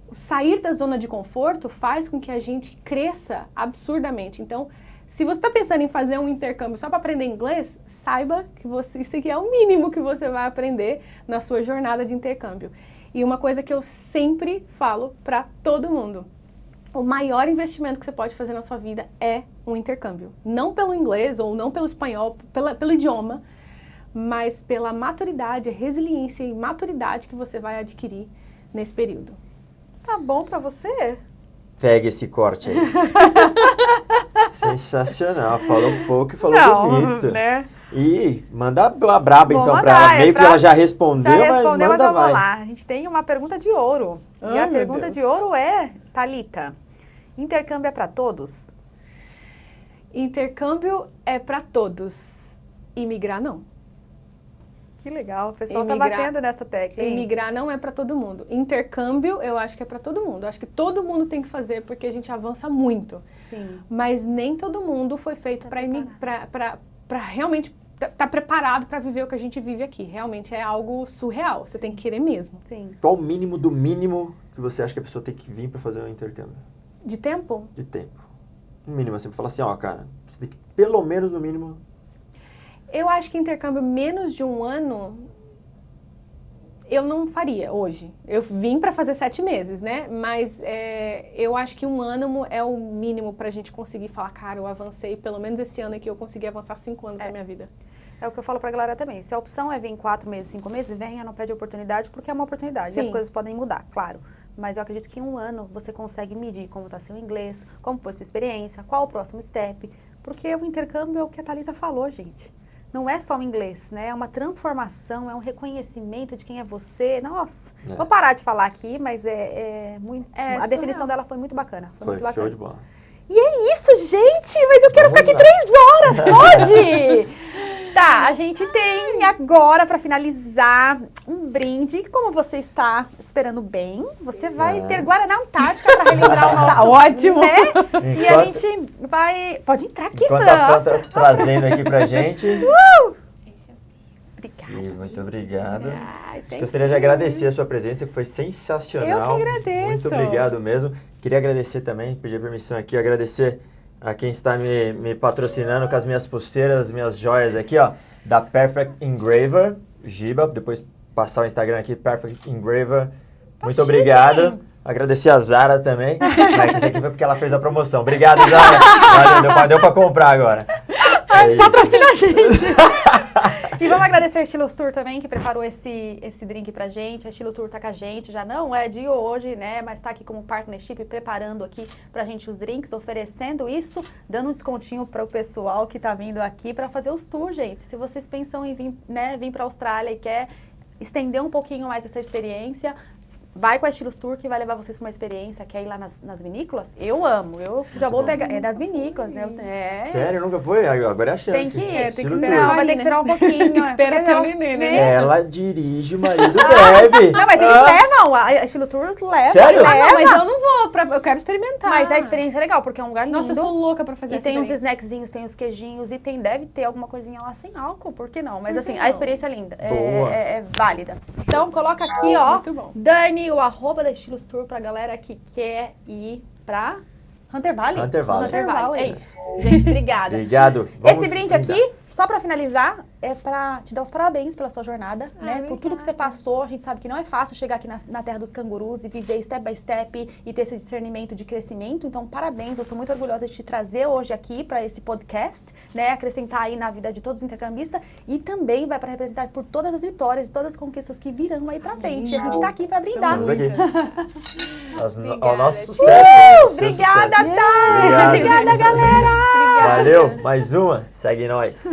o sair da zona de conforto faz com que a gente cresça absurdamente. Então, Se você está pensando em fazer um intercâmbio só para aprender inglês, saiba que isso aqui é o mínimo que você vai aprender na sua jornada de intercâmbio. E uma coisa que eu sempre falo para todo mundo: o maior investimento que você pode fazer na sua vida é um intercâmbio. Não pelo inglês ou não pelo espanhol, pelo idioma, mas pela maturidade, resiliência e maturidade que você vai adquirir nesse período. Tá bom pra você? Pega esse corte aí. Sensacional. Falou pouco e falou bonito. Né? E manda a braba, Vou então, mandar, pra ela. Meio que pra- ela já respondeu, Já respondeu, mas mas manda vamos vai. lá. A gente tem uma pergunta de ouro. E Ai, a meu pergunta Deus. de ouro é, Thalita, intercâmbio é pra todos? Intercâmbio é para todos. Imigrar não. Que legal, o pessoal tá Emigrar- batendo nessa tecla, hein? Imigrar não é para todo mundo. Intercâmbio, eu acho que é para todo mundo. Eu acho que todo mundo tem que fazer porque a gente avança muito. Sim. Mas nem todo mundo foi feito para realmente tá preparado para viver o que a gente vive aqui. Realmente é algo surreal. Você tem que querer mesmo. Sim. Qual o mínimo do mínimo que você acha que a pessoa tem que vir pra fazer um intercâmbio? De tempo? De tempo. Um mínimo, assim, pra falar assim, ó, cara, você tem que, pelo menos no mínimo... Eu acho que intercâmbio menos de um ano eu não faria hoje. Eu vim para fazer 7 meses, né? Mas eu acho que um ano é o mínimo para a gente conseguir falar, cara, eu avancei, pelo menos esse ano aqui eu consegui avançar 5 anos da minha vida. É o que eu falo pra galera também. Se a opção é vir em 4 meses, 5 meses, venha, não pede oportunidade, porque é uma oportunidade. E Sim. as coisas podem mudar, claro. Mas eu acredito que em um ano você consegue medir como está seu inglês, como foi sua experiência, qual o próximo step. Porque o intercâmbio é o que a Thalita falou, gente. Não é só o inglês, né? É uma transformação, é um reconhecimento de quem é você. Nossa, É. vou parar de falar aqui, mas é muito... É a definição surreal. dela foi muito bacana. Foi Foi muito bacana. show de bola. E é isso, gente! Mas eu quero Vamos ficar aqui lá. 3 horas, pode? Tá, a gente tem agora, pra finalizar, um brinde. Como você está esperando bem, você vai ter Guaraná Antártica pra relembrar o nosso... Tá ótimo. Né? E a Enquanto- gente vai... Pode entrar aqui, Enquanto Fran. a Fran tá trazendo aqui pra gente... Obrigada. Sim, muito obrigado. Ai, tem Gostaria de agradecer a sua presença, que foi sensacional. Eu que agradeço. Muito obrigado mesmo. Queria agradecer também, pedir permissão aqui, agradecer a quem está me patrocinando com as minhas pulseiras, as minhas joias aqui, ó, da Perfect Engraver, Giba, depois passar o Instagram aqui, Perfect Engraver. Muito obrigado. Agradecer a Zara também, mas isso aqui foi porque ela fez a promoção. Obrigado, Zara. Valeu, deu pra comprar agora. É isso. Patrocina a gente. E vamos agradecer a Estilos Tour também, que preparou esse drink pra gente. A Estilo Tour tá com a gente, já não é de hoje, né? Mas tá aqui como partnership, preparando aqui pra gente os drinks, oferecendo isso, dando um descontinho pro pessoal que tá vindo aqui pra fazer os tours, gente. Se vocês pensam em vir pra Austrália e quer estender um pouquinho mais essa experiência, vai com a Estilos Tour, que vai levar vocês pra uma experiência. Quer ir lá nas vinícolas? Eu amo, eu já vou pegar. É das vinícolas, né? É. Sério, nunca foi? Agora é a chance. Tem que ir, tem que Estilo esperar. Tour. Não, vai ter que esperar um pouquinho. Tem que esperar Porque ter o não- neném, né? Ela dirige, o marido bebe. Não, mas eles levam, a Estilo Tour leva. Sério? Leva. Ah, não, mas eu não vou, eu quero experimentar. Mas a experiência é legal, porque é um lugar lindo. Nossa, eu sou louca pra fazer E essa tem uns experiência. snackzinhos, tem os queijinhos e deve ter alguma coisinha lá sem álcool, por que não? Mas Por assim, que a não? experiência é linda, Boa. é válida. Então coloca aqui, ó, Muito bom. Dani, o @ da Estilos Tour pra galera que quer ir pra Hunter Valley. Hunter Valley. Hunter Valley. É É. isso. Gente, obrigada. Obrigado. Vamos Esse brinde brindar. aqui, só pra finalizar, é pra te dar os parabéns pela sua jornada, né? Por tudo que você obrigada. passou. A gente sabe que não é fácil chegar aqui na terra dos cangurus e viver step by step e ter esse discernimento de crescimento. Então, parabéns. Eu sou muito orgulhosa de te trazer hoje aqui pra esse podcast, né? Acrescentar aí na vida de todos os intercambistas e também vai pra representar por todas as vitórias e todas as conquistas que virão aí pra frente. E a gente tá aqui pra brindar. Estamos aqui. Obrigada. Ao nosso sucesso. seu Obrigada, sucesso. Thay! Obrigado. Obrigada, galera! Valeu, mais uma. Segue nós.